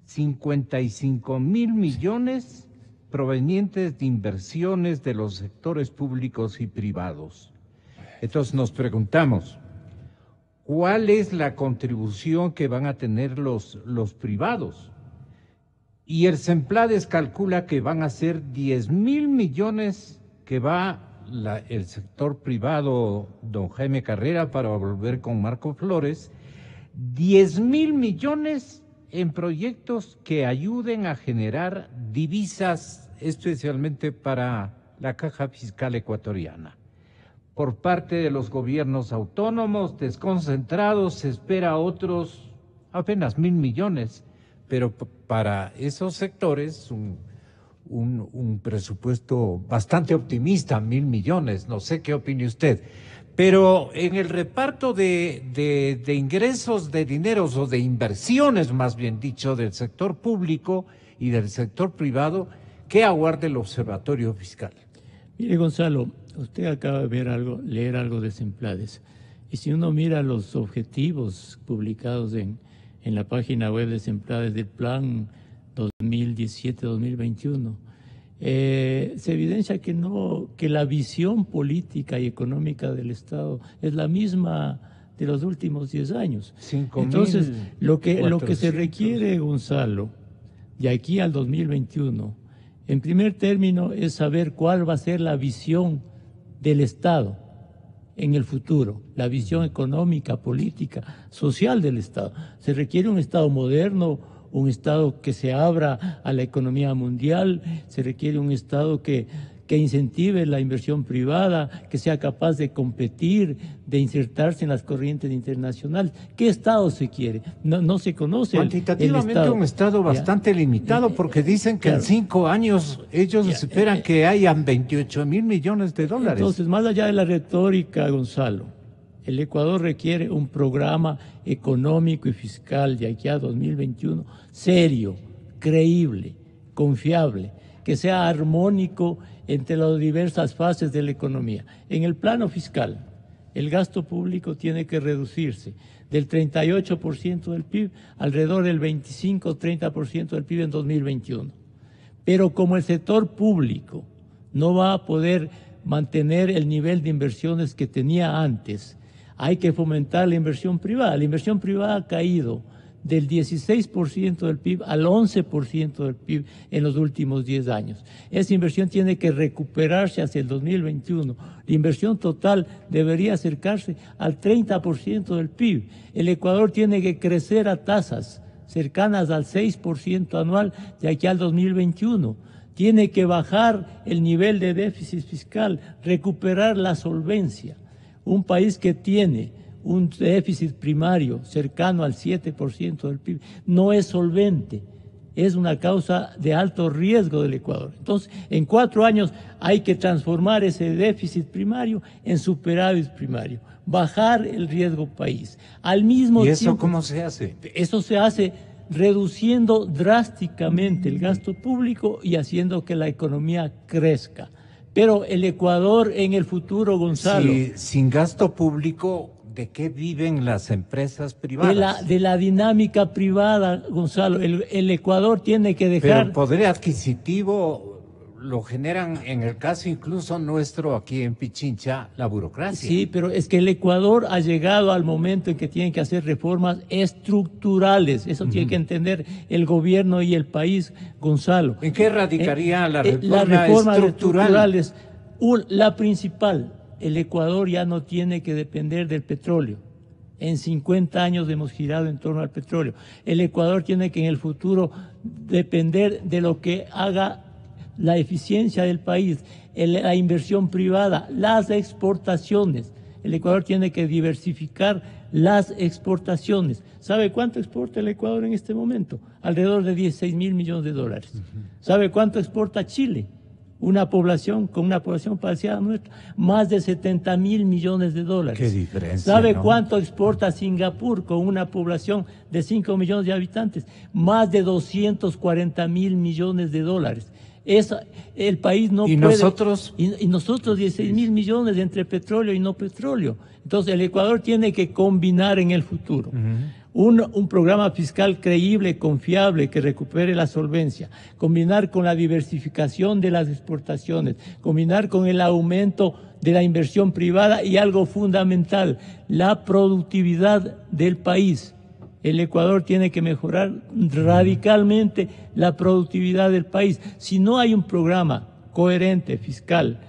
55,000 millones provenientes de inversiones de los sectores públicos y privados. Entonces nos preguntamos, ¿cuál es la contribución que van a tener los privados? Y el SEMPLADES calcula que van a ser 10,000 millones que va el sector privado, don Jaime Carrera, para volver con Marco Flores, 10,000 millones en proyectos que ayuden a generar divisas, especialmente para la caja fiscal ecuatoriana. Por parte de los gobiernos autónomos desconcentrados se espera otros apenas 1,000 millones, pero para esos sectores un presupuesto bastante optimista, 1,000 millones, no sé qué opine usted. Pero en el reparto de ingresos de dineros o de inversiones, más bien dicho, del sector público y del sector privado, ¿qué aguarda el Observatorio Fiscal? Mire, Gonzalo, usted acaba de leer algo de SEMPLADES. Y si uno mira los objetivos publicados en la página web de SEMPLADES del Plan 2017-2021, se evidencia que la visión política y económica del Estado es la misma de los últimos 10 años. Entonces, lo que se requiere, Gonzalo, de aquí al 2021, en primer término, es saber cuál va a ser la visión del Estado en el futuro, la visión económica, política, social del Estado. Se requiere un Estado moderno, un Estado que se abra a la economía mundial, se requiere un Estado que incentive la inversión privada, que sea capaz de competir, de insertarse en las corrientes internacionales. ¿Qué Estado se quiere? No se conoce cuantitativamente el Estado. Un Estado bastante limitado, porque dicen que en 5 años ellos esperan que hayan 28,000 millones de dólares. Entonces, más allá de la retórica, Gonzalo, el Ecuador requiere un programa económico y fiscal de aquí a 2021 serio, creíble, confiable, que sea armónico entre las diversas fases de la economía. En el plano fiscal, el gasto público tiene que reducirse del 38% del PIB alrededor del 25-30% del PIB en 2021. Pero como el sector público no va a poder mantener el nivel de inversiones que tenía antes, hay que fomentar la inversión privada. La inversión privada ha caído del 16% del PIB al 11% del PIB en los últimos 10 años. Esa inversión tiene que recuperarse hacia el 2021. La inversión total debería acercarse al 30% del PIB. El Ecuador tiene que crecer a tasas cercanas al 6% anual de aquí al 2021. Tiene que bajar el nivel de déficit fiscal, recuperar la solvencia. Un país que tiene un déficit primario cercano al 7% del PIB no es solvente, es una causa de alto riesgo del Ecuador. Entonces, en 4 años hay que transformar ese déficit primario en superávit primario, bajar el riesgo país. Al mismo tiempo, ¿y eso cómo se hace? Eso se hace reduciendo drásticamente el gasto público y haciendo que la economía crezca. Pero el Ecuador en el futuro, Gonzalo... Sí, sin gasto público, ¿de qué viven las empresas privadas? De la dinámica privada, Gonzalo. El Ecuador tiene que dejar... Pero el poder adquisitivo lo generan, en el caso incluso nuestro aquí en Pichincha, la burocracia. Sí, pero es que el Ecuador ha llegado al momento en que tienen que hacer reformas estructurales. Eso tiene que entender el gobierno y el país, Gonzalo. ¿En qué radicaría la las reforma reformas estructural? estructurales? La principal, el Ecuador ya no tiene que depender del petróleo. En 50 años hemos girado en torno al petróleo. El Ecuador tiene que en el futuro depender de lo que haga la eficiencia del país, la inversión privada, las exportaciones. El Ecuador tiene que diversificar las exportaciones. ¿Sabe cuánto exporta el Ecuador en este momento? Alrededor de 16.000 millones de dólares. ¿Sabe cuánto exporta Chile? Con una población parecida a nuestra, más de 70.000 millones de dólares. Qué diferencia, ¿Sabe ¿no? cuánto exporta Singapur con una población de 5 millones de habitantes? Más de 240.000 millones de dólares. El país no ¿Y puede... nosotros? Y nosotros 16.000 millones entre petróleo y no petróleo. Entonces el Ecuador tiene que combinar en el futuro un programa fiscal creíble, confiable, que recupere la solvencia, combinar con la diversificación de las exportaciones, combinar con el aumento de la inversión privada y algo fundamental, la productividad del país. El Ecuador tiene que mejorar radicalmente la productividad del país. Si no hay un programa coherente, fiscal,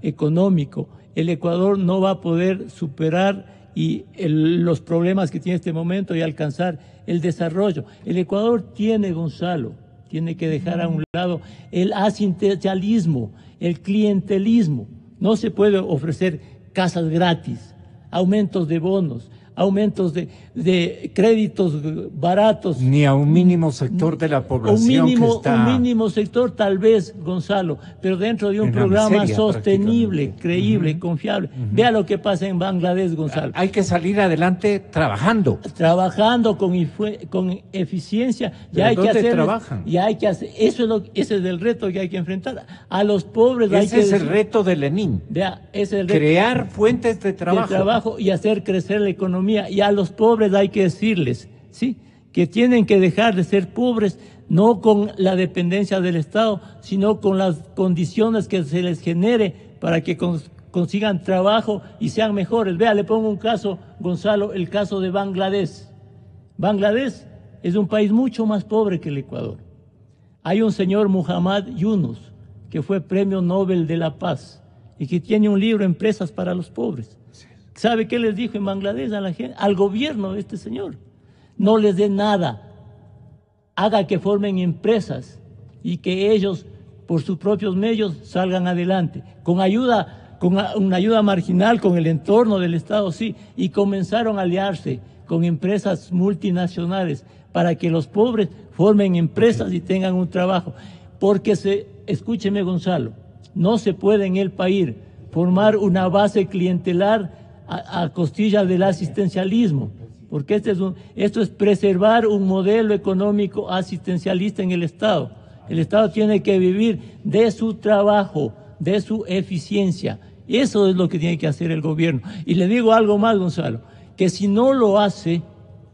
económico, el Ecuador no va a poder superar los problemas que tiene este momento y alcanzar el desarrollo. El Ecuador tiene, Gonzalo, tiene que dejar a un lado el asistencialismo, el clientelismo. No se puede ofrecer casas gratis, aumentos de bonos, aumentos de créditos baratos. Ni a un mínimo sector de la población que está... Un mínimo sector tal vez, Gonzalo, pero dentro de un programa sostenible, creíble, confiable. Vea lo que pasa en Bangladesh, Gonzalo. Hay que salir adelante trabajando. Trabajando con eficiencia. ¿Dónde trabajan? Ese es el reto que hay que enfrentar. A los pobres hay que... Ese es el reto de Lenin. Vea, ese es el reto. Crear fuentes de trabajo. Y hacer crecer la economía. Y a los pobres hay que decirles, ¿sí?, que tienen que dejar de ser pobres, no con la dependencia del Estado, sino con las condiciones que se les genere para que consigan trabajo y sean mejores. Vea, le pongo un caso, Gonzalo, el caso de Bangladesh. Bangladesh es un país mucho más pobre que el Ecuador. Hay un señor Muhammad Yunus, que fue Premio Nobel de la Paz y que tiene un libro, Empresas para los Pobres. ¿Sabe qué les dijo en Bangladesh a la gente, al gobierno de este señor? No les dé nada, haga que formen empresas y que ellos, por sus propios medios, salgan adelante. Con una ayuda marginal, con el entorno del Estado, sí, y comenzaron a aliarse con empresas multinacionales para que los pobres formen empresas y tengan un trabajo. Porque escúcheme, Gonzalo, no se puede en el país formar una base clientelar a costillas del asistencialismo, porque esto es preservar un modelo económico asistencialista en el Estado. El Estado tiene que vivir de su trabajo, de su eficiencia. Eso es lo que tiene que hacer el gobierno. Y le digo algo más, Gonzalo, que si no lo hace,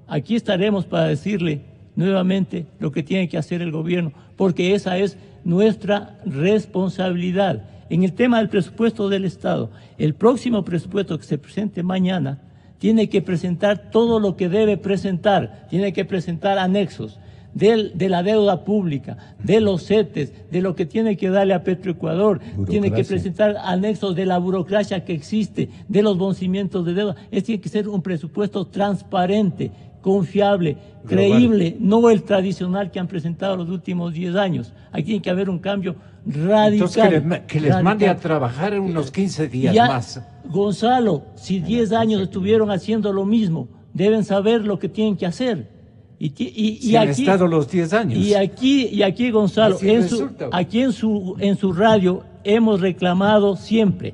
aquí estaremos para decirle nuevamente lo que tiene que hacer el gobierno, porque esa es nuestra responsabilidad. En el tema del presupuesto del Estado, el próximo presupuesto que se presente mañana tiene que presentar todo lo que debe presentar, tiene que presentar anexos de la deuda pública, de los CETES, de lo que tiene que darle a Petroecuador, tiene que presentar anexos de la burocracia que existe, de los vencimientos de deuda. Tiene que ser un presupuesto transparente, confiable, creíble, no el tradicional que han presentado los últimos 10 años. Aquí tiene que haber un cambio radical. Entonces que les mande a trabajar en unos 15 días más. Gonzalo, si 10 años estuvieron haciendo lo mismo, deben saber lo que tienen que hacer. Y han estado los 10 años. Y aquí Gonzalo, en su radio hemos reclamado siempre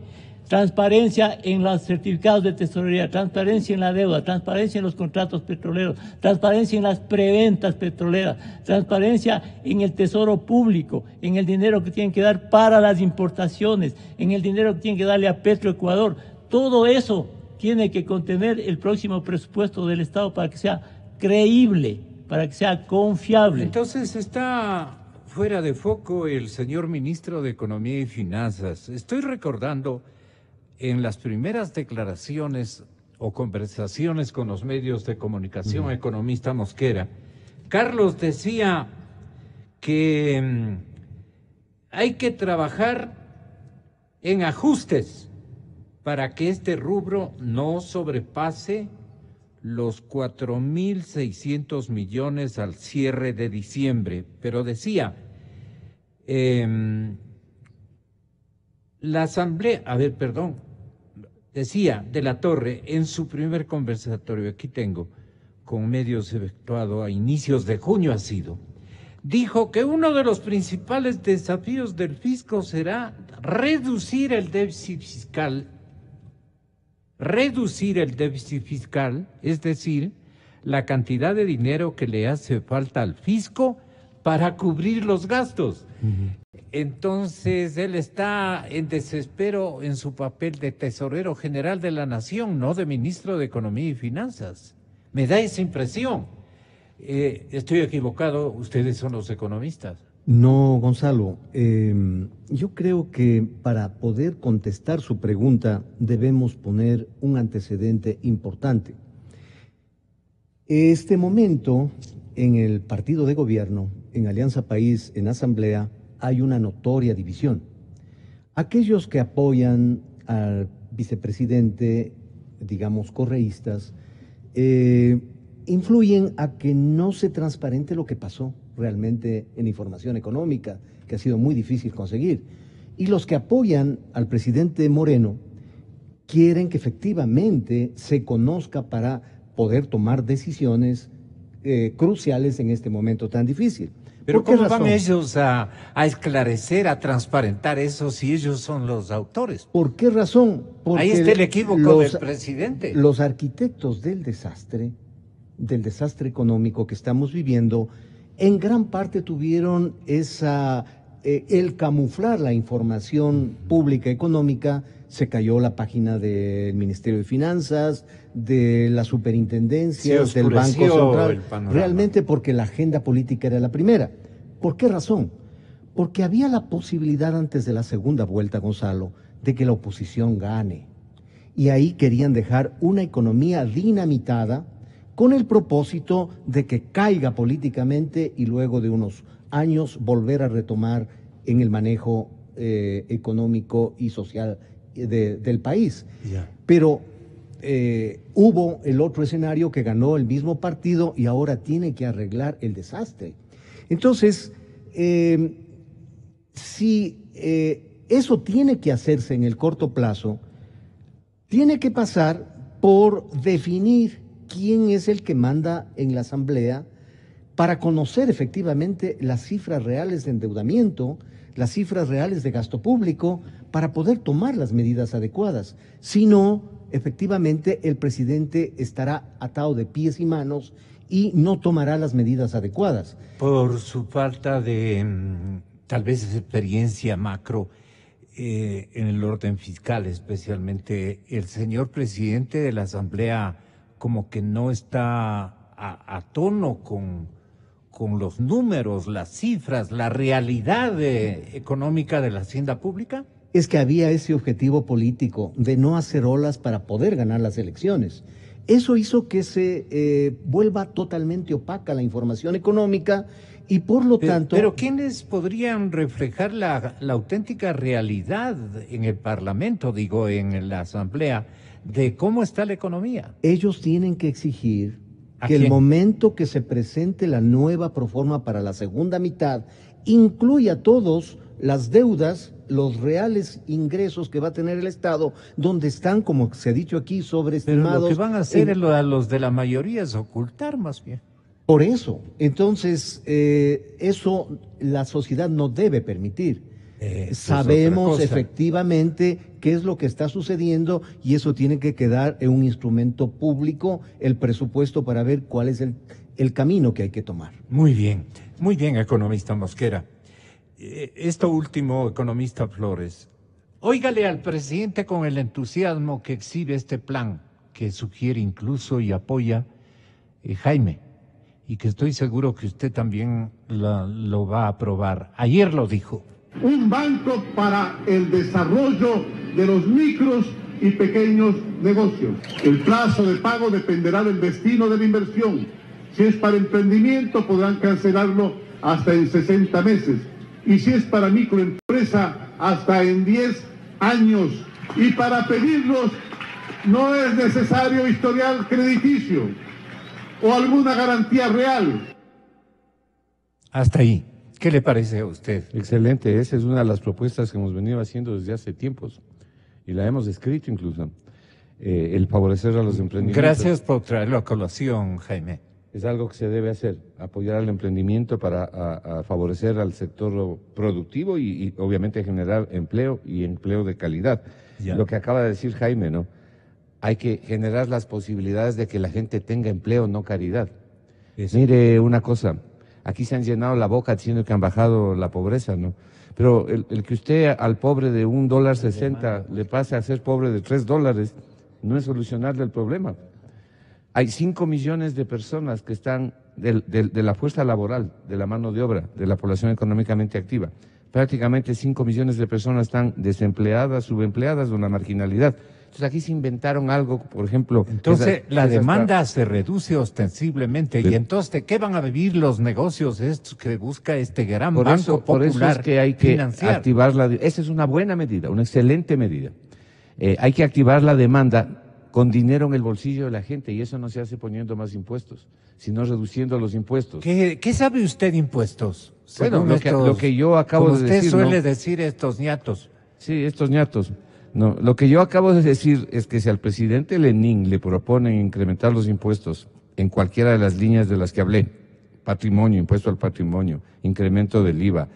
transparencia en los certificados de tesorería, transparencia en la deuda, transparencia en los contratos petroleros, transparencia en las preventas petroleras, transparencia en el tesoro público, en el dinero que tienen que dar para las importaciones, en el dinero que tienen que darle a Petroecuador. Todo eso tiene que contener el próximo presupuesto del Estado para que sea creíble, para que sea confiable. Entonces está fuera de foco el señor ministro de Economía y Finanzas. Estoy recordando en las primeras declaraciones o conversaciones con los medios de comunicación, economista Mosquera, Carlos decía que hay que trabajar en ajustes para que este rubro no sobrepase los 4.600 millones al cierre de diciembre. Pero decía, la Asamblea, decía de la Torre en su primer conversatorio, aquí tengo, con medios efectuado a inicios de junio ha sido, dijo que uno de los principales desafíos del fisco será reducir el déficit fiscal, es decir, la cantidad de dinero que le hace falta al fisco para cubrir los gastos. Entonces, él está en desespero en su papel de tesorero general de la nación, no de ministro de Economía y Finanzas. Me da esa impresión. ¿Estoy equivocado? Ustedes son los economistas. No, Gonzalo. Yo creo que para poder contestar su pregunta debemos poner un antecedente importante. Este momento, en el partido de gobierno, en Alianza País, en Asamblea, hay una notoria división. Aquellos que apoyan al vicepresidente, digamos, correístas, influyen a que no se transparente lo que pasó realmente en información económica, que ha sido muy difícil conseguir. Y los que apoyan al presidente Moreno quieren que efectivamente se conozca para poder tomar decisiones cruciales en este momento tan difícil. Pero ¿cómo van ellos a esclarecer, a transparentar eso si ellos son los autores? ¿Por qué razón? Porque ahí está el equívoco del presidente. Los arquitectos del desastre económico que estamos viviendo, en gran parte tuvieron el camuflar la información pública económica. Se cayó la página del Ministerio de Finanzas, de la Superintendencia, del Banco Central, realmente porque la agenda política era la primera. ¿Por qué razón? Porque había la posibilidad antes de la segunda vuelta, Gonzalo, de que la oposición gane. Y ahí querían dejar una economía dinamitada con el propósito de que caiga políticamente y luego de unos años volver a retomar en el manejo económico y social del país. Yeah. Pero hubo el otro escenario que ganó el mismo partido y ahora tiene que arreglar el desastre. Entonces, si eso tiene que hacerse en el corto plazo, tiene que pasar por definir quién es el que manda en la Asamblea para conocer efectivamente las cifras reales de endeudamiento, las cifras reales de gasto público, para poder tomar las medidas adecuadas. Si no, efectivamente el presidente estará atado de pies y manos y no tomará las medidas adecuadas. Por su falta de, tal vez, experiencia macro en el orden fiscal, especialmente, el señor presidente de la Asamblea como que no está a tono con los números, las cifras, la realidad económica de la hacienda pública. Es que había ese objetivo político de no hacer olas para poder ganar las elecciones. Eso hizo que se vuelva totalmente opaca la información económica y por lo tanto... Pero ¿quiénes podrían reflejar la auténtica realidad en el Parlamento, digo, en la Asamblea, de cómo está la economía? Ellos tienen que exigir que el momento que se presente la nueva proforma para la segunda mitad incluya todos las deudas, los reales ingresos que va a tener el Estado, donde están, como se ha dicho aquí, sobreestimados. Pero lo que van a hacer a los de la mayoría es ocultar más bien. Por eso, entonces, eso la sociedad no debe permitir. sabemos efectivamente qué es lo que está sucediendo y eso tiene que quedar en un instrumento público, el presupuesto, para ver cuál es el camino que hay que tomar. Muy bien, economista Mosquera. Esto último, economista Flores, óigale al presidente con el entusiasmo que exhibe este plan, que sugiere incluso y apoya Jaime, y que estoy seguro que usted también lo va a aprobar. Ayer lo dijo. Un banco para el desarrollo de los micros y pequeños negocios. El plazo de pago dependerá del destino de la inversión. Si es para emprendimiento, podrán cancelarlo hasta en 60 meses. Y si es para microempresa, hasta en 10 años. Y para pedirlos no es necesario historial crediticio o alguna garantía real. Hasta ahí. ¿Qué le parece a usted? Excelente, esa es una de las propuestas que hemos venido haciendo desde hace tiempos y la hemos escrito incluso, el favorecer a los emprendimientos. Gracias por traerlo a colación, Jaime. Es algo que se debe hacer, apoyar al emprendimiento para a favorecer al sector productivo y obviamente generar empleo y empleo de calidad. Ya. Lo que acaba de decir Jaime, ¿no? Hay que generar las posibilidades de que la gente tenga empleo, no caridad. Eso. Mire una cosa. Aquí se han llenado la boca diciendo que han bajado la pobreza, ¿no? Pero el que usted al pobre de $1.60 le pase a ser pobre de $3 no es solucionarle el problema. Hay 5 millones de personas que están de la fuerza laboral, de la mano de obra, de la población económicamente activa. Prácticamente 5 millones de personas están desempleadas, subempleadas o en la marginalidad. Entonces aquí se inventaron algo, por ejemplo... Entonces la demanda se reduce ostensiblemente. ¿Y entonces de qué van a vivir los negocios estos que busca este gran banco popular? Por eso es que hay que activar la... Esa es una buena medida, una excelente medida. Hay que activar la demanda con dinero en el bolsillo de la gente y eso no se hace poniendo más impuestos, sino reduciendo los impuestos. ¿Qué sabe usted de impuestos? Bueno, lo que yo acabo de decir... Usted suele decir estos ñatos. Sí, estos ñatos. No, lo que yo acabo de decir es que si al presidente Lenin le proponen incrementar los impuestos en cualquiera de las líneas de las que hablé, patrimonio, impuesto al patrimonio, incremento del IVA,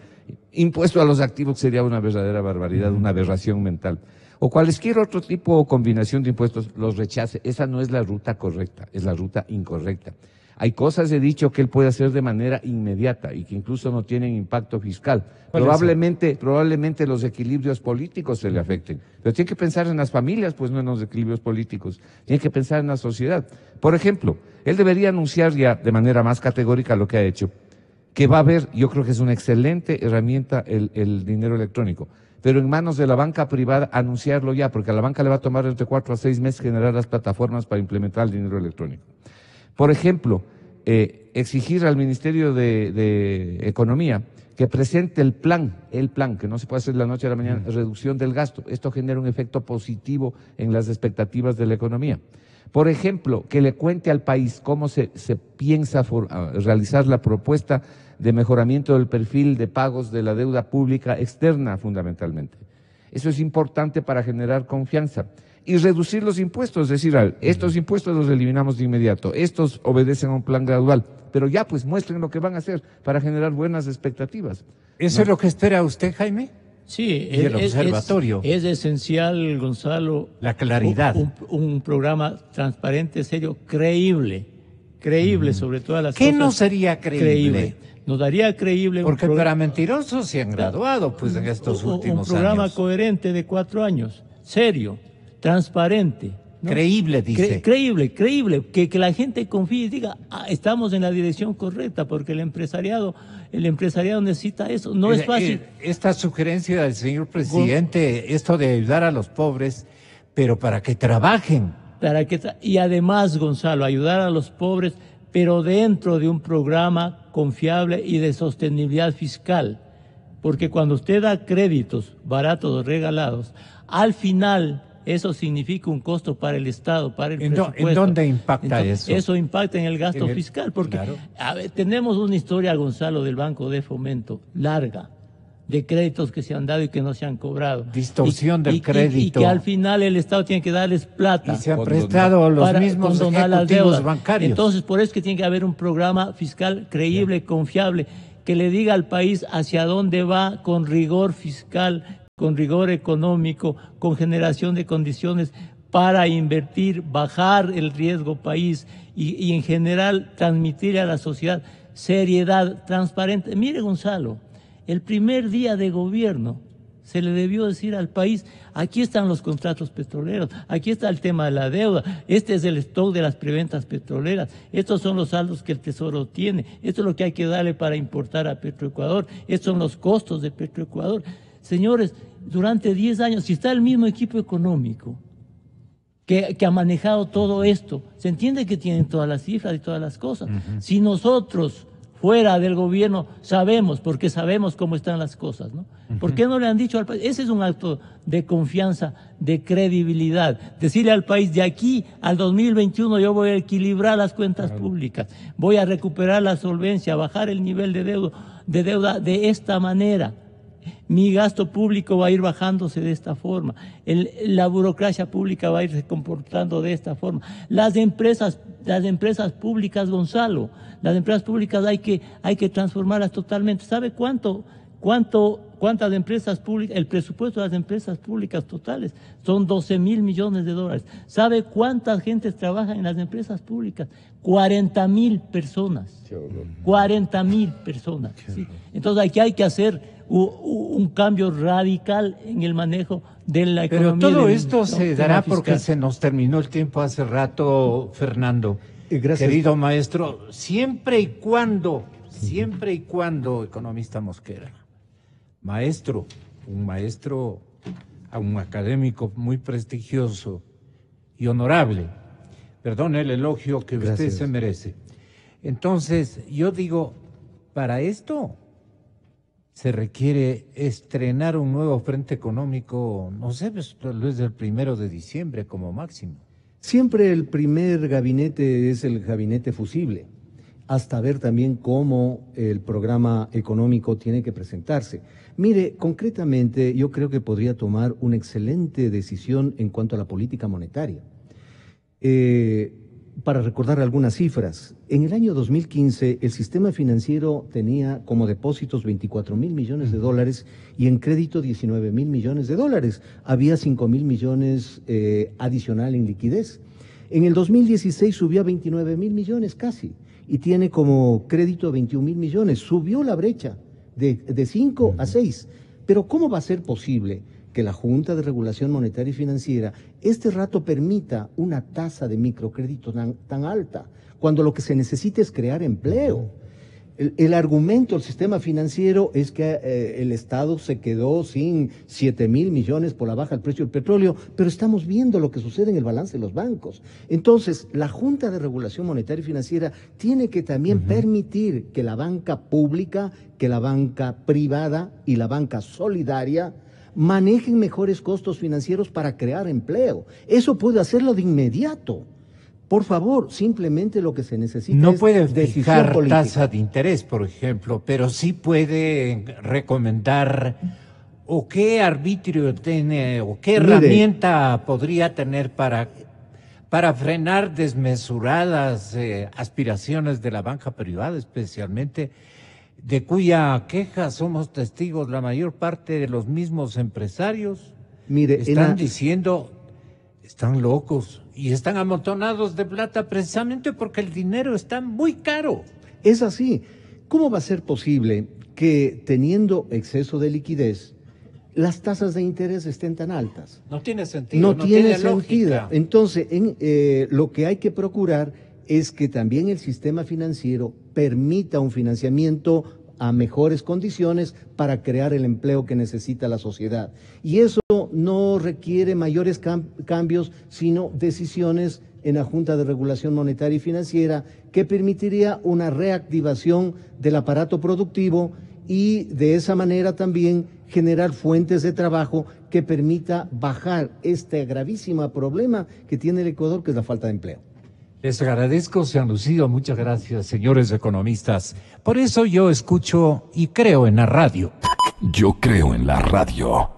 impuesto a los activos, sería una verdadera barbaridad, una aberración mental, o cualquier otro tipo o combinación de impuestos, los rechace. Esa no es la ruta correcta, es la ruta incorrecta. Hay cosas, he dicho, que él puede hacer de manera inmediata y que incluso no tienen impacto fiscal. Probablemente los equilibrios políticos se le afecten. Pero tiene que pensar en las familias, pues no en los equilibrios políticos. Tiene que pensar en la sociedad. Por ejemplo, él debería anunciar ya de manera más categórica lo que ha hecho, que va a haber, yo creo que es una excelente herramienta el dinero electrónico, pero en manos de la banca privada anunciarlo ya, porque a la banca le va a tomar entre 4 a 6 meses generar las plataformas para implementar el dinero electrónico. Por ejemplo, exigir al Ministerio de Economía que presente el plan, que no se puede hacer de la noche a la mañana, reducción del gasto. Esto genera un efecto positivo en las expectativas de la economía. Por ejemplo, que le cuente al país cómo se piensa realizar la propuesta de mejoramiento del perfil de pagos de la deuda pública externa, fundamentalmente. Eso es importante para generar confianza. Y reducir los impuestos, es decir, estos impuestos los eliminamos de inmediato, estos obedecen a un plan gradual, pero ya pues muestren lo que van a hacer para generar buenas expectativas. ¿Eso es lo que espera usted, Jaime? Sí, y el observatorio. Es esencial, Gonzalo, la claridad. Un programa transparente, serio, creíble sobre todas las ¿Qué cosas. ¿Qué no sería creíble? Nos daría creíble. Porque para mentirosos se han graduado pues en estos últimos años. Un programa coherente de 4 años, serio, transparente, ¿no? Creíble, dice. Creíble, que la gente confíe y diga, estamos en la dirección correcta, porque el empresariado necesita eso, no es fácil. Esta sugerencia del señor presidente, esto de ayudar a los pobres, pero para que trabajen. Y además, Gonzalo, ayudar a los pobres, pero dentro de un programa confiable y de sostenibilidad fiscal, porque cuando usted da créditos baratos o regalados, al final eso significa un costo para el Estado, para el presupuesto. ¿En dónde impacta eso? Eso impacta en el gasto fiscal, porque tenemos una historia, Gonzalo, del Banco de Fomento, larga, de créditos que se han dado y que no se han cobrado. Distorsión del crédito. Y que al final el Estado tiene que darles plata. Y se han prestado los mismos ejecutivos bancarios. Entonces, por eso es que tiene que haber un programa fiscal creíble, confiable, que le diga al país hacia dónde va con rigor fiscal, con rigor económico, con generación de condiciones para invertir, bajar el riesgo país y en general transmitirle a la sociedad seriedad, transparente. Mire, Gonzalo, el primer día de gobierno se le debió decir al país, aquí están los contratos petroleros, aquí está el tema de la deuda, este es el stock de las preventas petroleras, estos son los saldos que el Tesoro tiene, esto es lo que hay que darle para importar a Petroecuador, estos son los costos de Petroecuador. Señores, durante 10 años, si está el mismo equipo económico que ha manejado todo esto, se entiende que tienen todas las cifras y todas las cosas. Si nosotros fuera del gobierno sabemos, porque sabemos cómo están las cosas, ¿no? ¿Por qué no le han dicho al país? Ese es un acto de confianza, de credibilidad. Decirle al país, de aquí al 2021 yo voy a equilibrar las cuentas públicas, voy a recuperar la solvencia, bajar el nivel de deuda de esta manera. Mi gasto público va a ir bajándose de esta forma, la burocracia pública va a irse comportando de esta forma. Las empresas públicas, Gonzalo, las empresas públicas hay que transformarlas totalmente. ¿Sabe cuántas empresas públicas? El presupuesto de las empresas públicas totales son 12.000 millones de dólares. ¿Sabe cuántas gentes trabajan en las empresas públicas? 40.000 personas. 40.000 personas. ¿Sí? Entonces aquí hay que hacer un cambio radical en el manejo de la economía. Pero todo esto se dará porque se nos terminó el tiempo hace rato, Fernando. Gracias. Querido maestro, siempre y cuando, economista Mosquera, un académico muy prestigioso y honorable, perdone el elogio que usted se merece. Entonces, yo digo, para esto se requiere estrenar un nuevo frente económico, no sé, pues, tal vez el 1 de diciembre como máximo. Siempre el primer gabinete es el gabinete fusible, hasta ver también cómo el programa económico tiene que presentarse. Mire, concretamente yo creo que podría tomar una excelente decisión en cuanto a la política monetaria. Para recordar algunas cifras, en el año 2015 el sistema financiero tenía como depósitos 24.000 millones de dólares y en crédito 19.000 millones de dólares. Había 5.000 millones adicional en liquidez. En el 2016 subió a 29.000 millones casi y tiene como crédito 21.000 millones. Subió la brecha de 5 a 6. Pero ¿cómo va a ser posible que la Junta de Regulación Monetaria y Financiera este rato permita una tasa de microcrédito tan alta, cuando lo que se necesita es crear empleo? El argumento del sistema financiero es que el Estado se quedó sin 7.000 millones por la baja del precio del petróleo, pero estamos viendo lo que sucede en el balance de los bancos. Entonces, la Junta de Regulación Monetaria y Financiera tiene que también permitir que la banca pública, que la banca privada y la banca solidaria manejen mejores costos financieros para crear empleo. Eso puede hacerlo de inmediato. Por favor, simplemente lo que se necesita no es puede decisión fijar política. tasa de interés, por ejemplo, pero sí puede recomendar o qué arbitrio tiene o qué herramienta podría tener para frenar desmesuradas aspiraciones de la banca privada, especialmente de cuya queja somos testigos la mayor parte de los mismos empresarios. Mire, están diciendo, están locos y están amontonados de plata precisamente porque el dinero está muy caro. Es así. ¿Cómo va a ser posible que teniendo exceso de liquidez las tasas de interés estén tan altas? No tiene sentido. No tiene sentido. Lógica. Entonces, lo que hay que procurar es que también el sistema financiero permita un financiamiento a mejores condiciones para crear el empleo que necesita la sociedad. Y eso no requiere mayores cambios, sino decisiones en la Junta de Regulación Monetaria y Financiera que permitiría una reactivación del aparato productivo y de esa manera también generar fuentes de trabajo que permita bajar este gravísimo problema que tiene el Ecuador, que es la falta de empleo. Les agradezco, se han lucido. Muchas gracias, señores economistas. Por eso yo escucho y creo en la radio. Yo creo en la radio.